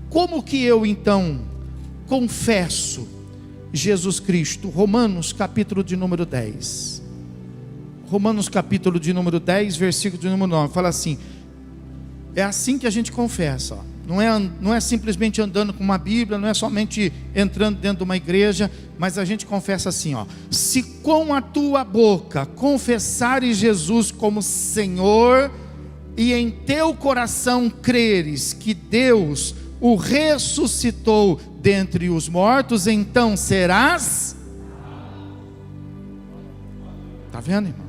Como que eu então confesso Jesus Cristo? Romanos capítulo de número 10. Romanos capítulo de número 10, versículo de número 9. Fala assim, é assim que a gente confessa, ó. Não é simplesmente andando com uma Bíblia, não é somente entrando dentro de uma igreja, mas a gente confessa assim, ó: se com a tua boca confessares Jesus como Senhor, e em teu coração creres que Deus o ressuscitou dentre os mortos, então serás. Está vendo, irmão?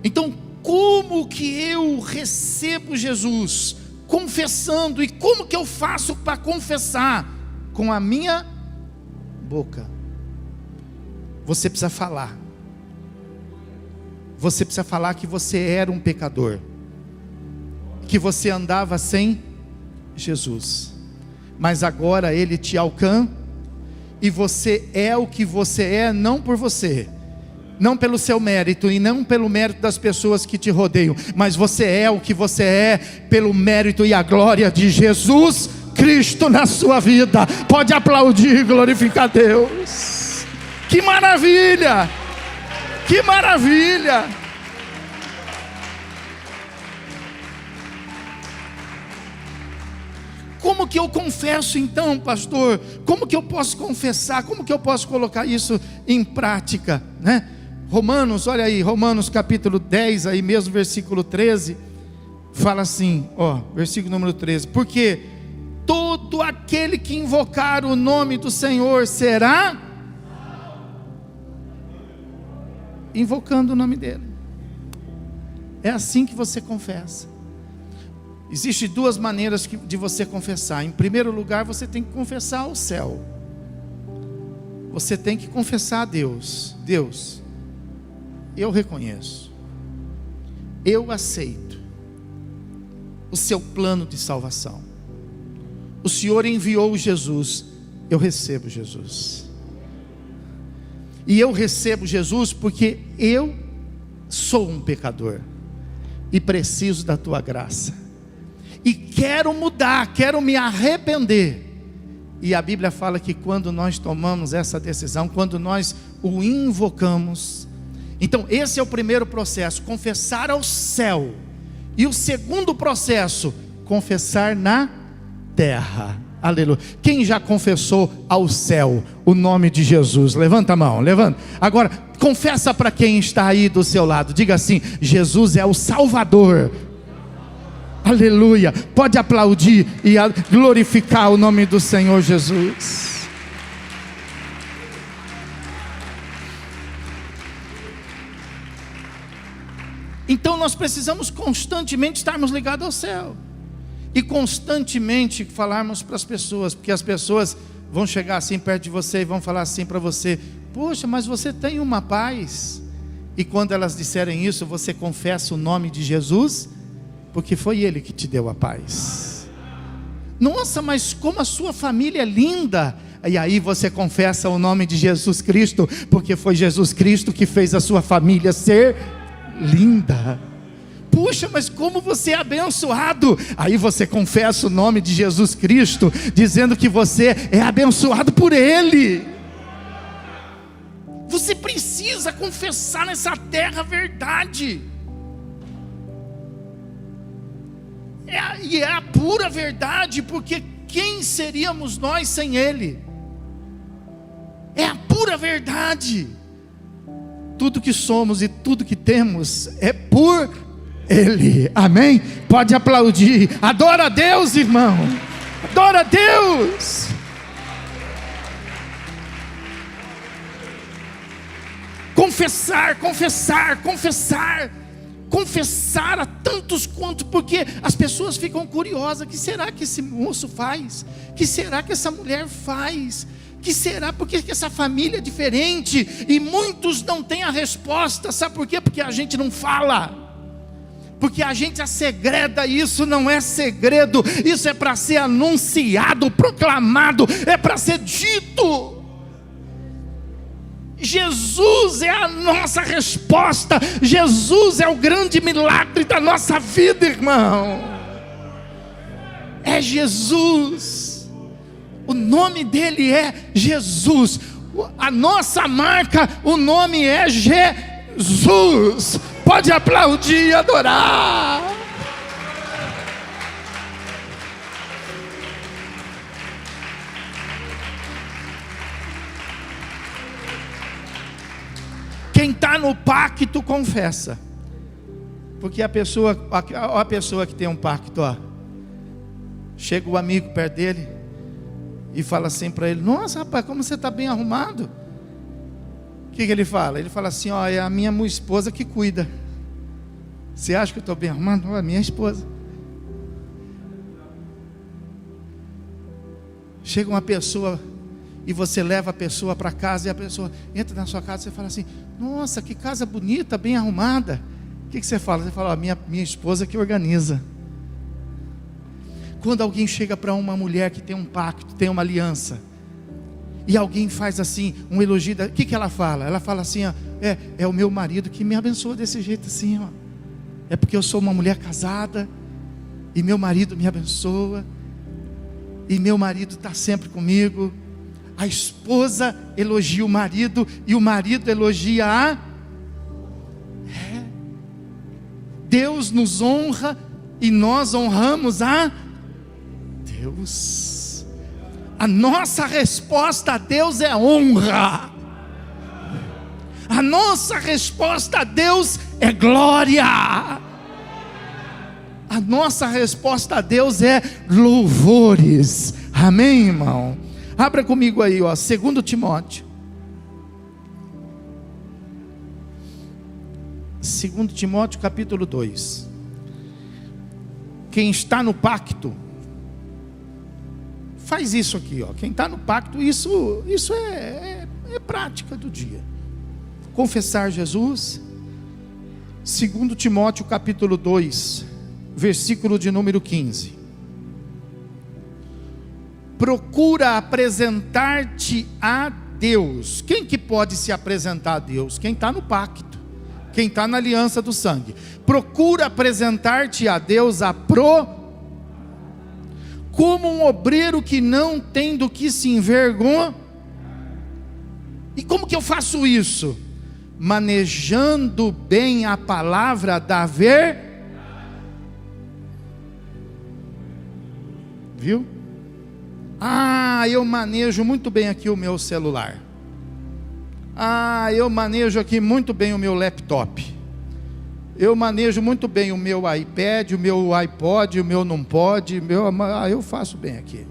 Então, como que eu recebo Jesus? Confessando. E como que eu faço para confessar? Com a minha boca. Você precisa falar. Você precisa falar que você era um pecador, que você andava sem Jesus, mas agora Ele te alcança, e você é o que você é, não por você, não pelo seu mérito, e não pelo mérito das pessoas que te rodeiam, mas você é o que você é, pelo mérito e a glória de Jesus Cristo na sua vida. Pode aplaudir e glorificar Deus. Que maravilha! Que maravilha! Como que eu confesso então, pastor? Como que eu posso confessar? Como que eu posso colocar isso em prática, né? Romanos, olha aí, Romanos capítulo 10, aí mesmo versículo 13, fala assim, ó, versículo número 13: porque todo aquele que invocar o nome do Senhor será invocando o nome dele. É assim que você confessa. Existem duas maneiras de você confessar. Em primeiro lugar, você tem que confessar ao céu. Você tem que confessar a Deus. Deus, eu reconheço, eu aceito o seu plano de salvação. O Senhor enviou Jesus, eu recebo Jesus. E eu recebo Jesus porque eu sou um pecador e preciso da tua graça. E quero mudar, quero me arrepender. E a Bíblia fala que quando nós tomamos essa decisão, quando nós o invocamos, então esse é o primeiro processo, confessar ao céu. E o segundo processo, confessar na terra. Aleluia. Quem já confessou ao céu o nome de Jesus? Levanta a mão, levanta. Agora, confessa para quem está aí do seu lado. Diga assim: Jesus é o Salvador. Aleluia. Pode aplaudir e glorificar o nome do Senhor Jesus. Então nós precisamos constantemente estarmos ligados ao céu. E constantemente falarmos para as pessoas, porque as pessoas vão chegar assim perto de você e vão falar assim para você: poxa, mas você tem uma paz. E quando elas disserem isso, você confessa o nome de Jesus, porque foi Ele que te deu a paz. Nossa, mas como a sua família é linda. E aí você confessa o nome de Jesus Cristo, porque foi Jesus Cristo que fez a sua família ser linda. Puxa, mas como você é abençoado. Aí você confessa o nome de Jesus Cristo, dizendo que você é abençoado por Ele. Você precisa confessar nessa terra a verdade. E é a pura verdade, porque quem seríamos nós sem Ele? É a pura verdade. Tudo que somos e tudo que temos é por Ele. Amém? Pode aplaudir. Adora a Deus, irmão. Adora a Deus. Confessar, confessar, confessar. Confessar a tantos quanto, porque as pessoas ficam curiosas: que será que esse moço faz? Que será que essa mulher faz? Que será? Porque que essa família é diferente? E muitos não têm a resposta. Sabe por quê? Porque a gente não fala. Porque a gente assegreda. Isso não é segredo. Isso é para ser anunciado, proclamado. É para ser dito. Jesus é a nossa resposta. Jesus é o grande milagre da nossa vida, irmão. É Jesus. O nome dele é Jesus. A nossa marca, o nome é Jesus. Pode aplaudir e adorar. Quem está no pacto confessa. Porque a pessoa que tem um pacto, ó, chega o amigo perto dele e fala assim para ele: nossa, rapaz, como você está bem arrumado. O que ele fala? Ele fala assim: ó, é a minha esposa que cuida. Você acha que eu estou bem arrumado? Não, é minha esposa. Chega uma pessoa e você leva a pessoa para casa, e a pessoa entra na sua casa e você fala assim: nossa, que casa bonita, bem arrumada. O que você fala? Você fala: ó, minha esposa que organiza. Quando alguém chega para uma mulher que tem um pacto, tem uma aliança, e alguém faz assim, um elogio, o que ela fala? Ela fala assim: ó, é o meu marido que me abençoa desse jeito assim, ó. É porque eu sou uma mulher casada, e meu marido me abençoa, e meu marido está sempre comigo. A esposa elogia o marido, e o marido elogia a... Deus nos honra, e nós honramos a Deus. A nossa resposta a Deus é honra. A nossa resposta a Deus é glória. A nossa resposta a Deus é louvores. Amém, irmão? Abra comigo aí, ó, 2 Timóteo. 2 Timóteo capítulo 2. Quem está no pacto, faz isso aqui, ó. Quem está no pacto, isso é prática do dia. Confessar Jesus. 2 Timóteo capítulo 2, versículo de número 15. Procura apresentar-te a Deus. Quem que pode se apresentar a Deus? Quem está no pacto, quem está na aliança do sangue. Procura apresentar-te a Deus como um obreiro que não tem do que se envergonhar. E como que eu faço isso? Manejando bem a palavra da verdade. Viu? Eu manejo muito bem aqui o meu celular. Eu manejo aqui muito bem o meu laptop. Eu manejo muito bem o meu iPad, o meu iPod, o meu não pode, eu faço bem aqui.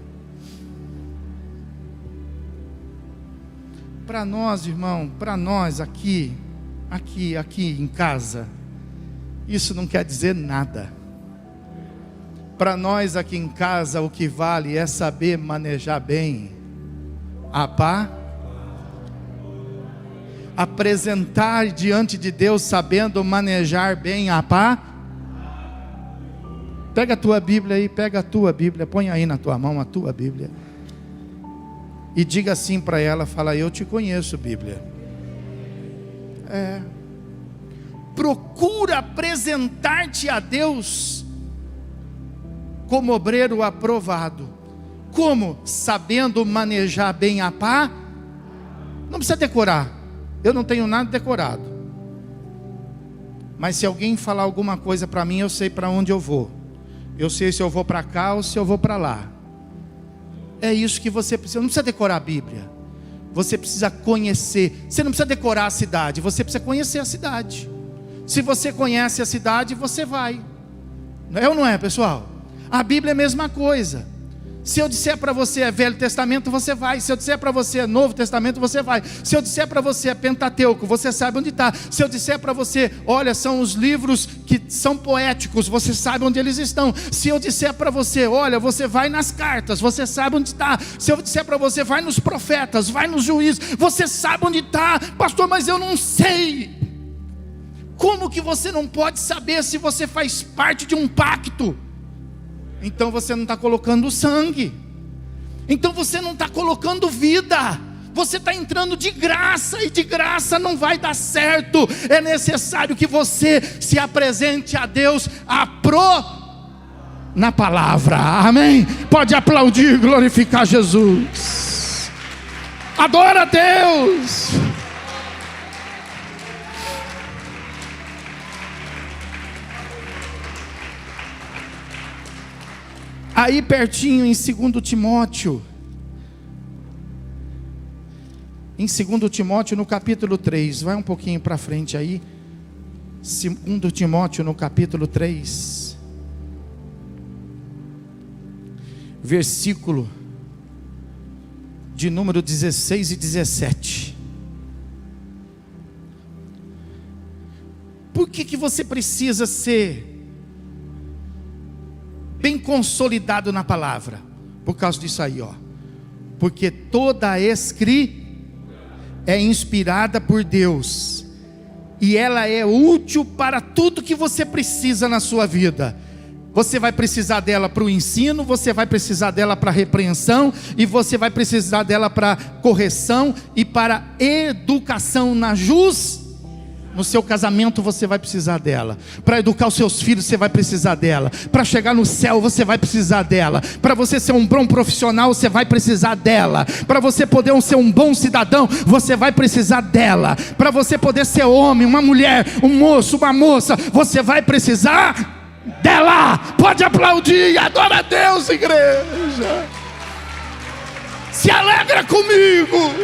Para nós, irmão, para nós aqui em casa, isso não quer dizer nada. Para nós aqui em casa, o que vale é saber manejar bem a pá, apresentar diante de Deus sabendo manejar bem a pá. Pega a tua Bíblia aí, põe aí na tua mão a tua Bíblia e diga assim para ela, fala: eu te conheço, Bíblia. Procura apresentar-te a Deus como obreiro aprovado. Como? Sabendo manejar bem a pá. Não precisa decorar. Eu não tenho nada decorado. Mas se alguém falar alguma coisa para mim, eu sei para onde eu vou. Eu sei se eu vou para cá ou se eu vou para lá. É isso que você precisa. Não precisa decorar a Bíblia. Você precisa conhecer. Você não precisa decorar a cidade. Você precisa conhecer a cidade. Se você conhece a cidade, você vai. É ou não é, pessoal? A Bíblia é a mesma coisa. Se eu disser para você é Velho Testamento, você vai. Se eu disser para você é Novo Testamento, você vai. Se eu disser para você é Pentateuco, você sabe onde está. Se eu disser para você, olha, são os livros que são poéticos, você sabe onde eles estão. Se eu disser para você, olha, você vai nas cartas, você sabe onde está. Se eu disser para você, vai nos profetas, vai nos juízes, você sabe onde está. Pastor, mas eu não sei. Como que você não pode saber se você faz parte de um pacto? Então você não está colocando sangue. Então você não está colocando vida. Você está entrando de graça, e de graça não vai dar certo. É necessário que você se apresente a Deus na palavra. Amém? Pode aplaudir e glorificar Jesus. Adora a Deus. Aí pertinho em 2 Timóteo. Em 2 Timóteo no capítulo 3. Vai um pouquinho para frente aí. 2 Timóteo no capítulo 3. Versículo de número 16 e 17. Por que você precisa ser bem consolidado na palavra? Por causa disso aí, ó. Porque toda a Escritura é inspirada por Deus, e ela é útil para tudo que você precisa na sua vida. Você vai precisar dela para o ensino, você vai precisar dela para a repreensão, e você vai precisar dela para correção e para educação na justiça. No seu casamento você vai precisar dela. Para educar os seus filhos você vai precisar dela. Para chegar no céu você vai precisar dela. Para você ser um bom profissional você vai precisar dela. Para você poder ser um bom cidadão você vai precisar dela. Para você poder ser homem, uma mulher, um moço, uma moça, você vai precisar dela. Pode aplaudir e adora a Deus, igreja. Se alegra comigo.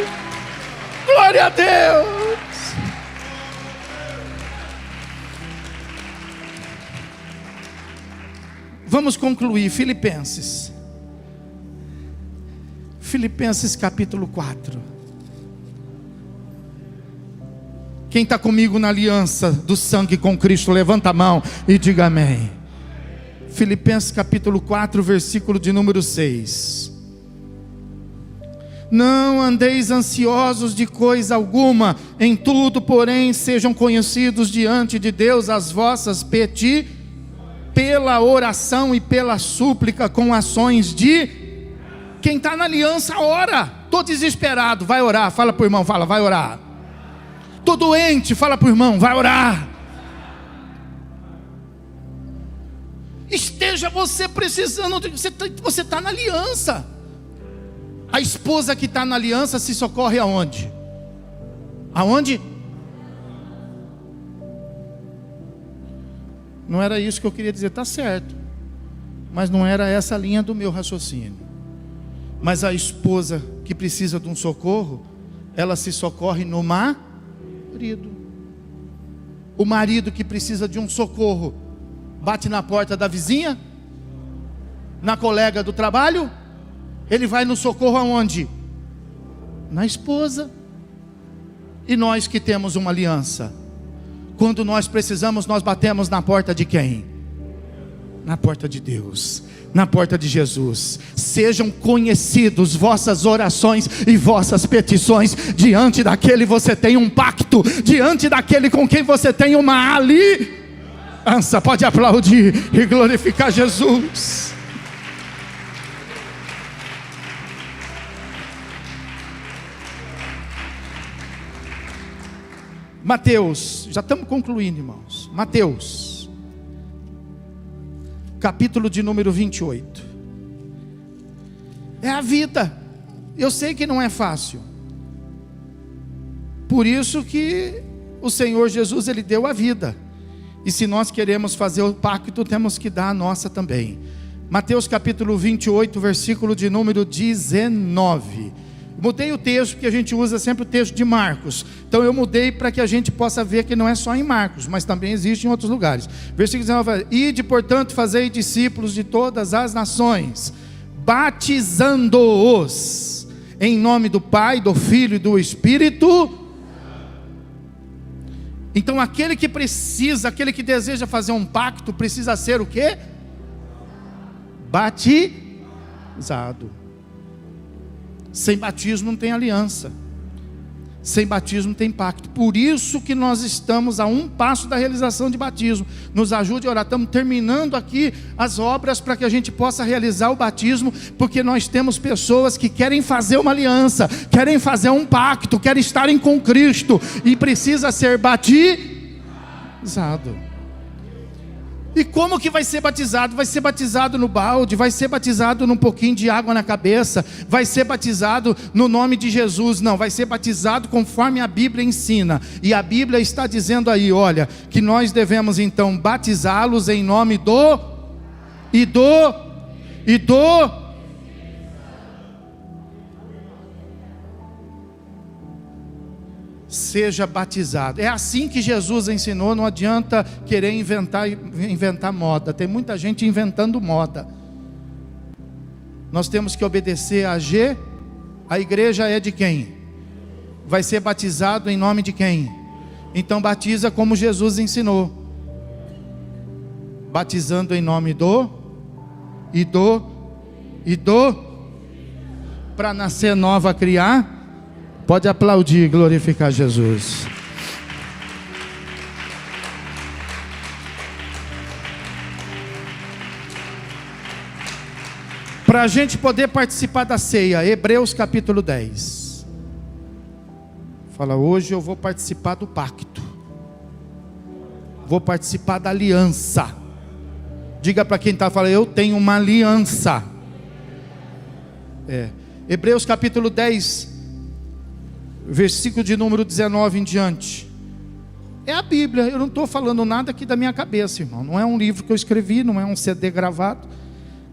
Glória a Deus. Vamos concluir, Filipenses capítulo 4. Quem está comigo na aliança do sangue com Cristo, levanta a mão e diga amém. Filipenses capítulo 4, versículo de número 6. Não andeis ansiosos de coisa alguma, em tudo, porém, sejam conhecidos diante de Deus as vossas petições, pela oração e pela súplica com ações de... Quem está na aliança ora. Estou desesperado, vai orar. Fala para o irmão, fala, vai orar. Estou doente, fala para o irmão, vai orar. Esteja você precisando, você está na aliança. A esposa que está na aliança se socorre aonde? Aonde? Não era isso que eu queria dizer, está certo, mas não era essa a linha do meu raciocínio. Mas a esposa que precisa de um socorro, ela se socorre no marido. O marido que precisa de um socorro, bate na porta da vizinha, na colega do trabalho, ele vai no socorro aonde? Na esposa. E nós que temos uma aliança, quando nós precisamos, nós batemos na porta de quem? Na porta de Deus, na porta de Jesus. Sejam conhecidos vossas orações e vossas petições. Diante daquele você tem um pacto, diante daquele com quem você tem uma aliança. Pode aplaudir e glorificar Jesus. Mateus, já estamos concluindo, irmãos. Mateus, capítulo de número 28. É a vida. Eu sei que não é fácil. Por isso que o Senhor Jesus, Ele deu a vida. E se nós queremos fazer o pacto, temos que dar a nossa também. Mateus capítulo 28, versículo de número 19. Mudei o texto, porque a gente usa sempre o texto de Marcos. Então eu mudei para que a gente possa ver que não é só em Marcos, mas também existe em outros lugares. Versículo 19: Ide, portanto, fazei discípulos de todas as nações, batizando-os em nome do Pai, do Filho e do Espírito. Então aquele que precisa, aquele que deseja fazer um pacto, precisa ser o quê? Batizado. Sem batismo não tem aliança. Sem batismo não tem pacto. Por isso que nós estamos a um passo da realização de batismo. Nos ajude a orar. Estamos terminando aqui as obras para que a gente possa realizar o batismo, porque nós temos pessoas que querem fazer uma aliança, querem fazer um pacto, querem estarem com Cristo, e precisa ser batizado. E como que vai ser batizado? Vai ser batizado no balde, vai ser batizado num pouquinho de água na cabeça, vai ser batizado no nome de Jesus? Não, vai ser batizado conforme a Bíblia ensina. E a Bíblia está dizendo aí, olha, que nós devemos então batizá-los em nome do seja batizado. É assim que Jesus ensinou. Não adianta querer inventar moda. Tem muita gente inventando moda. Nós temos que obedecer a a igreja é de quem? Vai ser batizado em nome de quem? Então batiza como Jesus ensinou. batizando em nome para nascer nova, criar. Pode aplaudir e glorificar Jesus. Para a gente poder participar da ceia, Hebreus capítulo 10. Fala, hoje eu vou participar do pacto. Vou participar da aliança. Diga para quem está falando, eu tenho uma aliança. Hebreus capítulo 10, versículo de número 19 em diante. É a Bíblia, eu não estou falando nada aqui da minha cabeça, irmão. Não é um livro que eu escrevi, não é um CD gravado.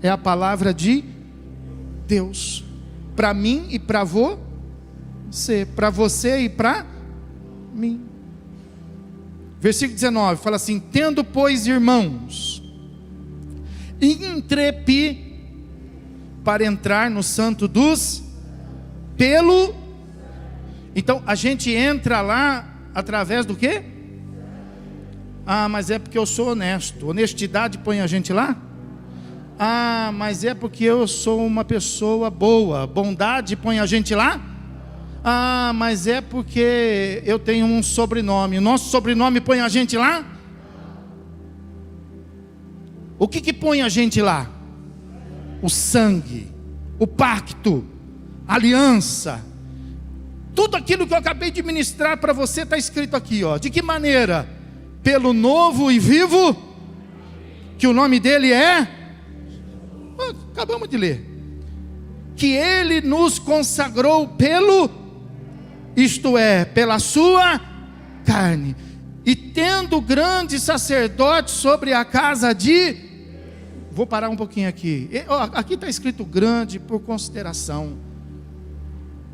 É a palavra de Deus, para mim e para você, para você e para mim. Versículo 19, fala assim: tendo, pois, irmãos, para entrar no santo dos, pelo... Então, a gente entra lá através do quê? Ah, mas é porque eu sou honesto. Honestidade põe a gente lá? Ah, mas é porque eu sou uma pessoa boa. Bondade põe a gente lá? Ah, mas é porque eu tenho um sobrenome. O nosso sobrenome põe a gente lá? O que põe a gente lá? O sangue, o pacto, a aliança. Tudo aquilo que eu acabei de ministrar para você está escrito aqui, ó. De que maneira? Pelo novo e vivo, que o nome dele é... acabamos de ler. Que ele nos consagrou pelo, isto é, pela sua carne. E tendo grande sacerdote sobre a casa de... Vou parar um pouquinho aqui. Aqui está escrito grande por consideração.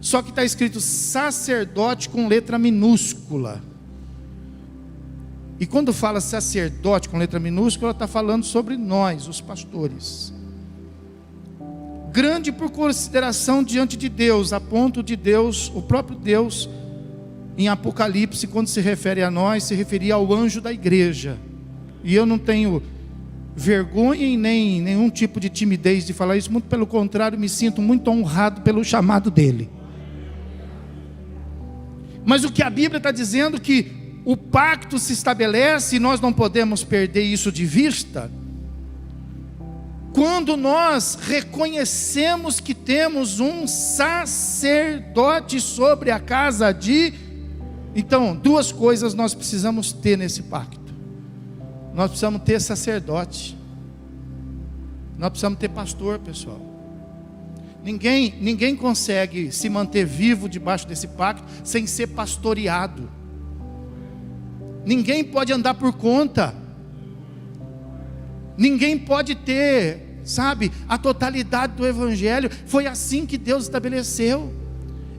Só que está escrito sacerdote com letra minúscula. E quando fala sacerdote com letra minúscula, está falando sobre nós, os pastores. Grande por consideração diante de Deus, a ponto de Deus, o próprio Deus, em Apocalipse, quando se refere a nós, se referia ao anjo da igreja. E eu não tenho vergonha e nem nenhum tipo de timidez de falar isso, muito pelo contrário, me sinto muito honrado pelo chamado dele. Mas o que a Bíblia está dizendo, que o pacto se estabelece, e nós não podemos perder isso de vista, quando nós reconhecemos que temos um sacerdote sobre a casa de... Então, duas coisas nós precisamos ter nesse pacto. Nós precisamos ter sacerdote. Nós precisamos ter pastor, pessoal. Ninguém consegue se manter vivo debaixo desse pacto sem ser pastoreado. Ninguém pode andar por conta. Ninguém pode ter, sabe, a totalidade do evangelho. Foi assim que Deus estabeleceu.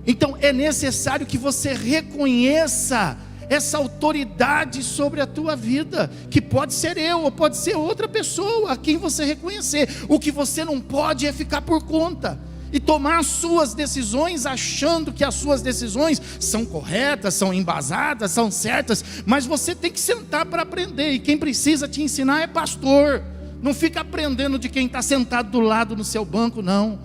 Então é necessário que você reconheça essa autoridade sobre a tua vida, que pode ser eu, ou pode ser outra pessoa a quem você reconhecer. O que você não pode é ficar por conta e tomar as suas decisões achando que as suas decisões são corretas, são embasadas, são certas. Mas você tem que sentar para aprender, e quem precisa te ensinar é pastor. Não fica aprendendo de quem está sentado do lado no seu banco, não.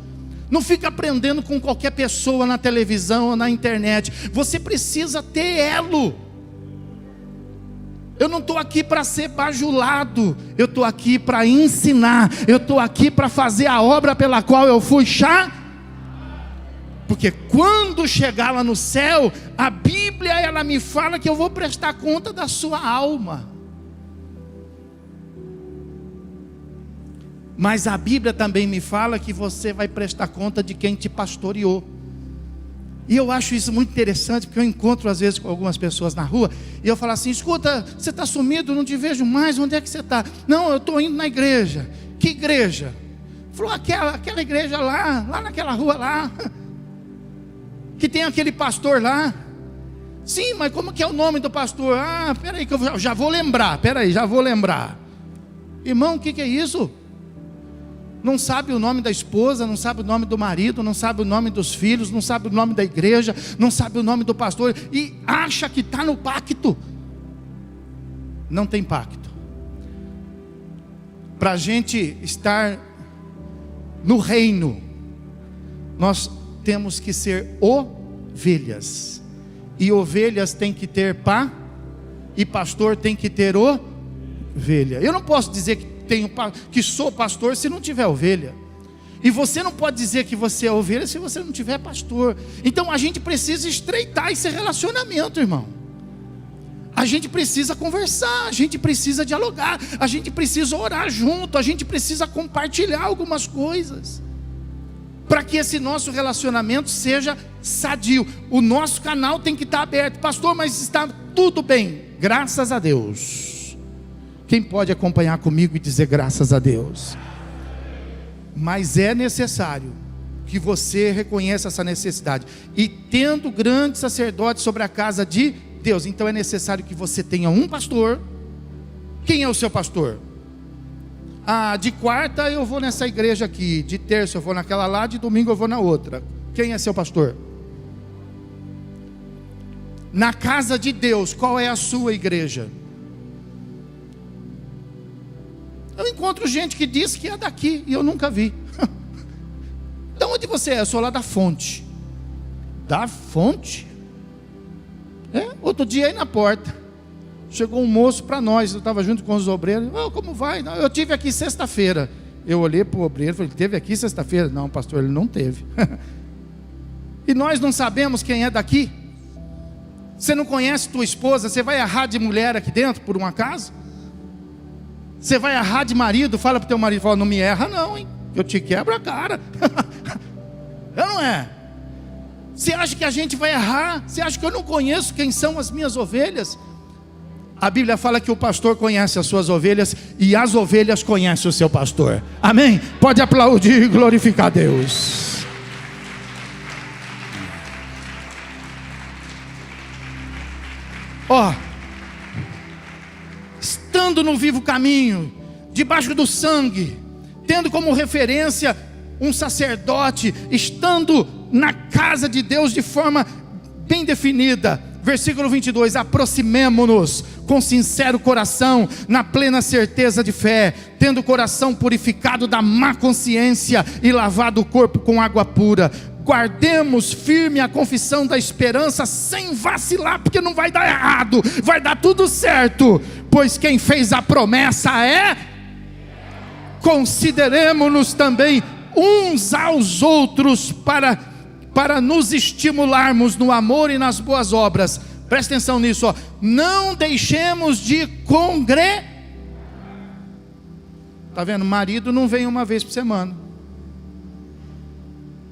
Não fica aprendendo com qualquer pessoa na televisão ou na internet. Você precisa ter elo. Eu não estou aqui para ser bajulado, eu estou aqui para ensinar, eu estou aqui para fazer a obra pela qual eu fui porque quando chegar lá no céu, a Bíblia ela me fala que eu vou prestar conta da sua alma. Mas a Bíblia também me fala que você vai prestar conta de quem te pastoreou. E eu acho isso muito interessante, porque eu encontro às vezes com algumas pessoas na rua, e eu falo assim: escuta, você está sumido, não te vejo mais, onde é que você está? Não, eu estou indo na igreja. Que igreja? Falou, aquela igreja lá naquela rua lá, que tem aquele pastor lá. Sim, mas como que é o nome do pastor? Ah, peraí que eu já vou lembrar, Irmão, o que é isso? Não sabe o nome da esposa, não sabe o nome do marido, não sabe o nome dos filhos, não sabe o nome da igreja, não sabe o nome do pastor, e acha que está no pacto. Não tem pacto. para a gente estar no reino, nós temos que ser ovelhas. E ovelhas tem que ter e pastor tem que ter ovelha. Eu não posso dizer que sou pastor se não tiver ovelha. E você não pode dizer que você é ovelha se você não tiver pastor. Então a gente precisa estreitar esse relacionamento, irmão. A gente precisa conversar, a gente precisa dialogar, a gente precisa orar junto, a gente precisa compartilhar algumas coisas, para que esse nosso relacionamento seja sadio. O nosso canal tem que estar aberto. Pastor, mas está tudo bem, graças a Deus. Quem pode acompanhar comigo e dizer graças a Deus? Mas é necessário que você reconheça essa necessidade. E tendo grande sacerdote sobre a casa de Deus, então é necessário que você tenha um pastor. Quem é o seu pastor? De quarta eu vou nessa igreja aqui, de terça eu vou naquela lá, de domingo eu vou na outra. Quem é seu pastor? Na casa de Deus, qual é a sua igreja? Eu encontro gente que diz que é daqui e eu nunca vi. De onde você é? Eu sou lá da Fonte. Da Fonte? Outro dia aí na porta chegou um moço para nós, eu estava junto com os obreiros. Como vai? Eu tive aqui sexta-feira. Eu olhei para o obreiro e falei, teve aqui sexta-feira? Não, pastor, ele não teve. E nós não sabemos quem é daqui? Você não conhece tua esposa? Você vai errar de mulher aqui dentro por um acaso? Você vai errar de marido? Fala para o teu marido, fala, não me erra não, hein? Eu te quebro a cara. Não é? Você acha que a gente vai errar? Você acha que eu não conheço quem são as minhas ovelhas? A Bíblia fala que o pastor conhece as suas ovelhas e as ovelhas conhecem o seu pastor. Amém? Pode aplaudir e glorificar a Deus. Estando no vivo caminho, debaixo do sangue, tendo como referência um sacerdote, estando na casa de Deus de forma bem definida. Versículo 22, aproximemo-nos com sincero coração, na plena certeza de fé, tendo o coração purificado da má consciência e lavado o corpo com água pura. Guardemos firme a confissão da esperança sem vacilar, porque não vai dar errado, vai dar tudo certo, pois quem fez a promessa é. Consideremo-nos também uns aos outros para nos estimularmos no amor e nas boas obras. Presta atenção nisso, não deixemos de congregar. Está vendo? Marido não vem uma vez por semana,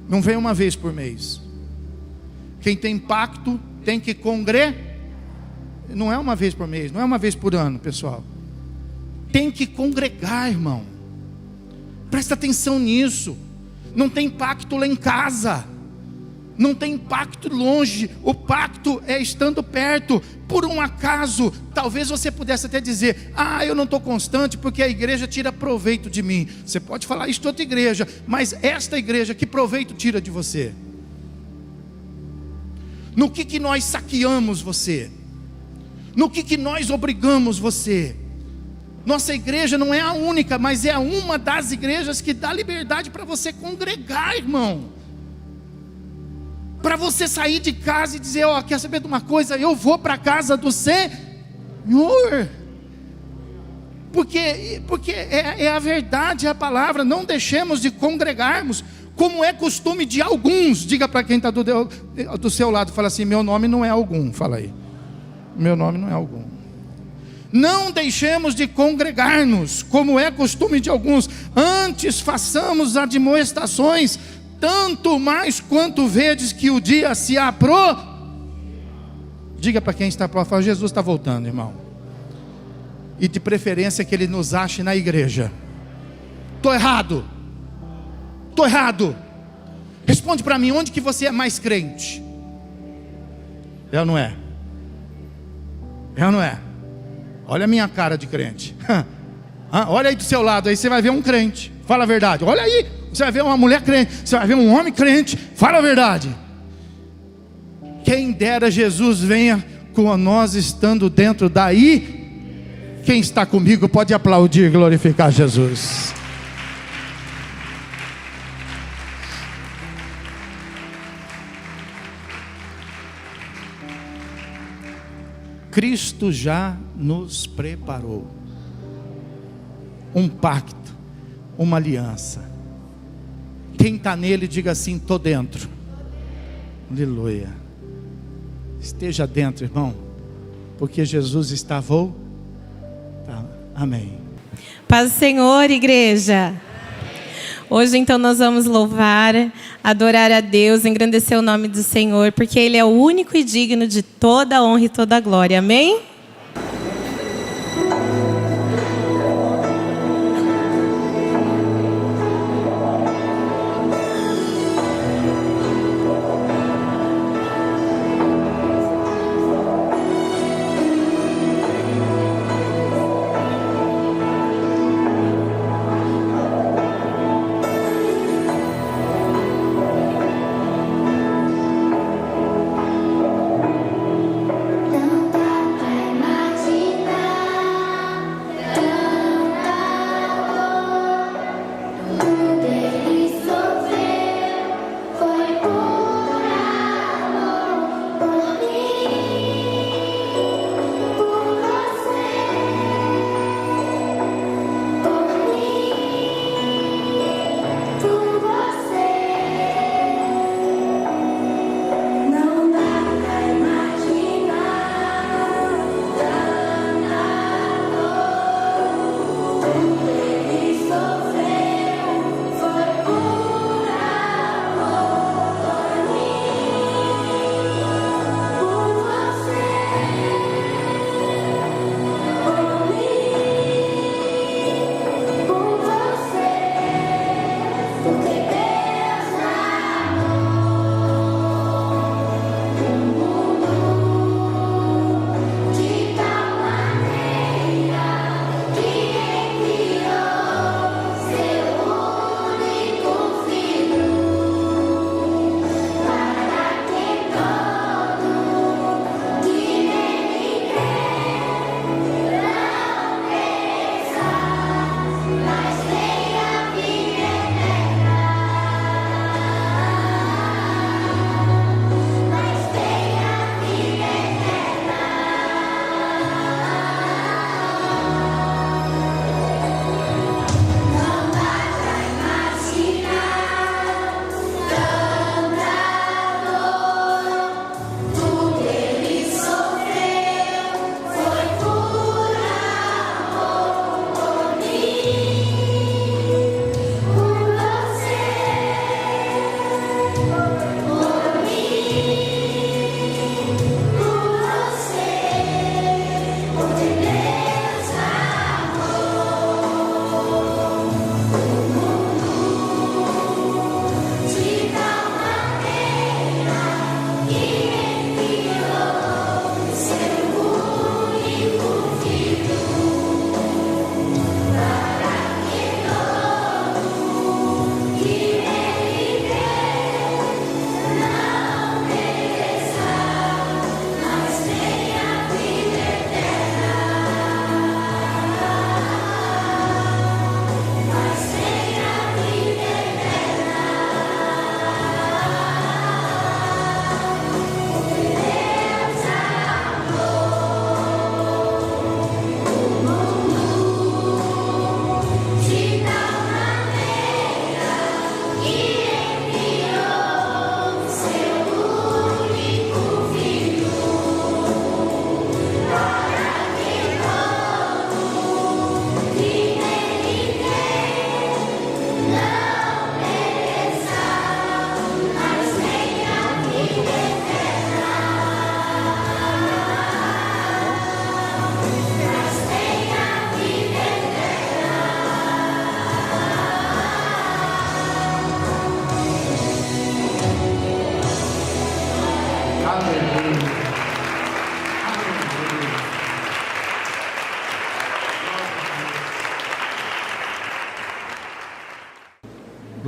não vem uma vez por mês. Quem tem pacto tem que congregar. Não é uma vez por mês, não é uma vez por ano, pessoal. Tem que congregar, irmão. Presta atenção nisso. Não tem pacto lá em casa, não tem pacto longe, o pacto é estando perto. Por um acaso, talvez você pudesse até dizer, eu não estou constante porque a igreja tira proveito de mim. Você pode falar isso de outra igreja, mas esta igreja, que proveito tira de você? No que nós saqueamos você? No que nós obrigamos você? Nossa igreja não é a única, mas é uma das igrejas que dá liberdade para você congregar, irmão. Para você sair de casa e dizer, quer saber de uma coisa? Eu vou para a casa do Senhor. Porque é a verdade, é a palavra. Não deixemos de congregarmos, como é costume de alguns. Diga para quem está do seu lado, fala assim, meu nome não é algum. Fala aí, meu nome não é algum. Não deixemos de congregar-nos, como é costume de alguns. Antes façamos admoestações, tanto mais quanto vedes que o dia se Diga para quem está próximo, Jesus está voltando, irmão. E de preferência que Ele nos ache na igreja. Estou errado? Estou errado? Responde para mim, onde que você é mais crente? É ou não é? É ou não é? Olha a minha cara de crente. Olha aí do seu lado, aí você vai ver um crente. Fala a verdade. Olha aí, você vai ver uma mulher crente, você vai ver um homem crente. Fala a verdade. Quem dera Jesus venha com nós estando dentro da igreja. Quem está comigo pode aplaudir e glorificar Jesus. Cristo já nos preparou um pacto, uma aliança. Quem está nele, diga assim: estou dentro. Aleluia. Esteja dentro, irmão, porque Jesus está voltando. Amém. Paz do Senhor, igreja. Hoje então nós vamos louvar, adorar a Deus, engrandecer o nome do Senhor, porque Ele é o único e digno de toda a honra e toda a glória. Amém?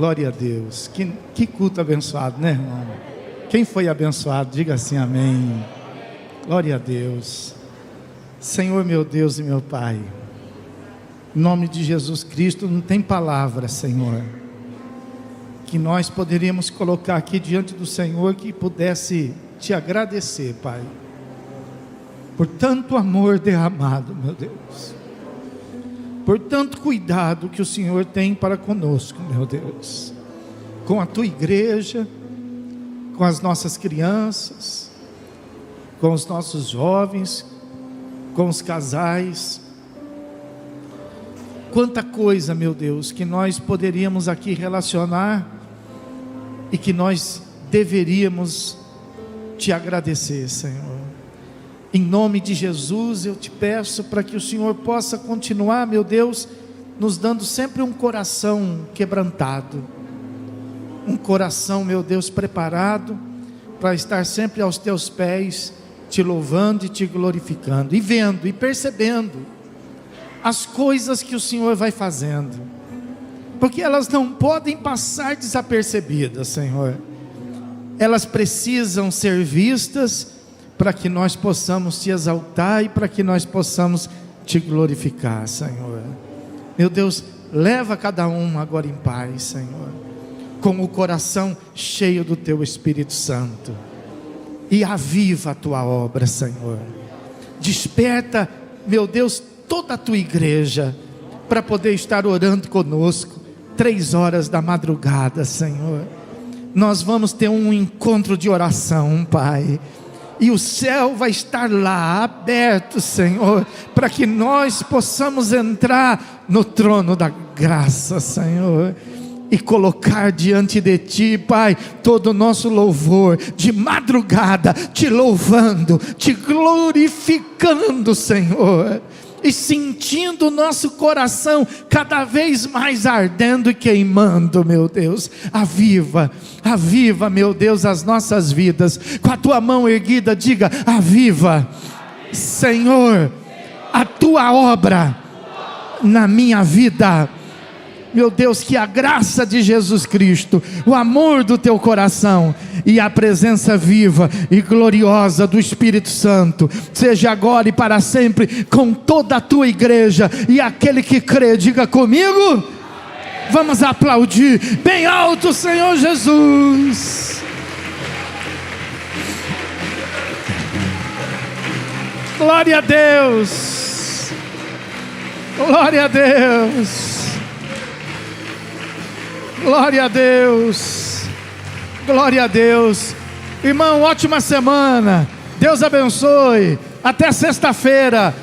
Glória a Deus. Que culto abençoado, né, irmão? Quem foi abençoado, diga assim amém. Glória a Deus. Senhor, meu Deus e meu Pai, em nome de Jesus Cristo, não tem palavra, Senhor, que nós poderíamos colocar aqui diante do Senhor que pudesse te agradecer, Pai, por tanto amor derramado, meu Deus, por tanto cuidado que o Senhor tem para conosco, meu Deus, com a tua igreja, com as nossas crianças, com os nossos jovens, com os casais. Quanta coisa, meu Deus, que nós poderíamos aqui relacionar e que nós deveríamos te agradecer, Senhor. Em nome de Jesus eu te peço para que o Senhor possa continuar, meu Deus, nos dando sempre um coração quebrantado, um coração, meu Deus, preparado para estar sempre aos teus pés, te louvando e te glorificando, e vendo e percebendo as coisas que o Senhor vai fazendo, porque elas não podem passar desapercebidas, Senhor. Elas precisam ser vistas para que nós possamos te exaltar e para que nós possamos te glorificar, Senhor. Meu Deus, leva cada um agora em paz, Senhor, com o coração cheio do teu Espírito Santo, e aviva a tua obra, Senhor. Desperta, meu Deus, toda a tua igreja para poder estar orando conosco 3 horas da madrugada, Senhor. Nós vamos ter um encontro de oração, Pai, e o céu vai estar lá aberto, Senhor, para que nós possamos entrar no trono da graça, Senhor, e colocar diante de ti, Pai, todo o nosso louvor, de madrugada, te louvando, te glorificando, Senhor, e sentindo o nosso coração cada vez mais ardendo e queimando, meu Deus. Aviva, meu Deus, as nossas vidas. Com a tua mão erguida, diga: aviva, Senhor, a tua obra na minha vida. Meu Deus, que a graça de Jesus Cristo, o amor do teu coração e a presença viva e gloriosa do Espírito Santo seja agora e para sempre com toda a tua igreja, e aquele que crê, diga comigo: amém. Vamos aplaudir bem alto, Senhor Jesus. Glória a Deus, glória a Deus. Glória a Deus, glória a Deus. Irmão, ótima semana, Deus abençoe, até sexta-feira,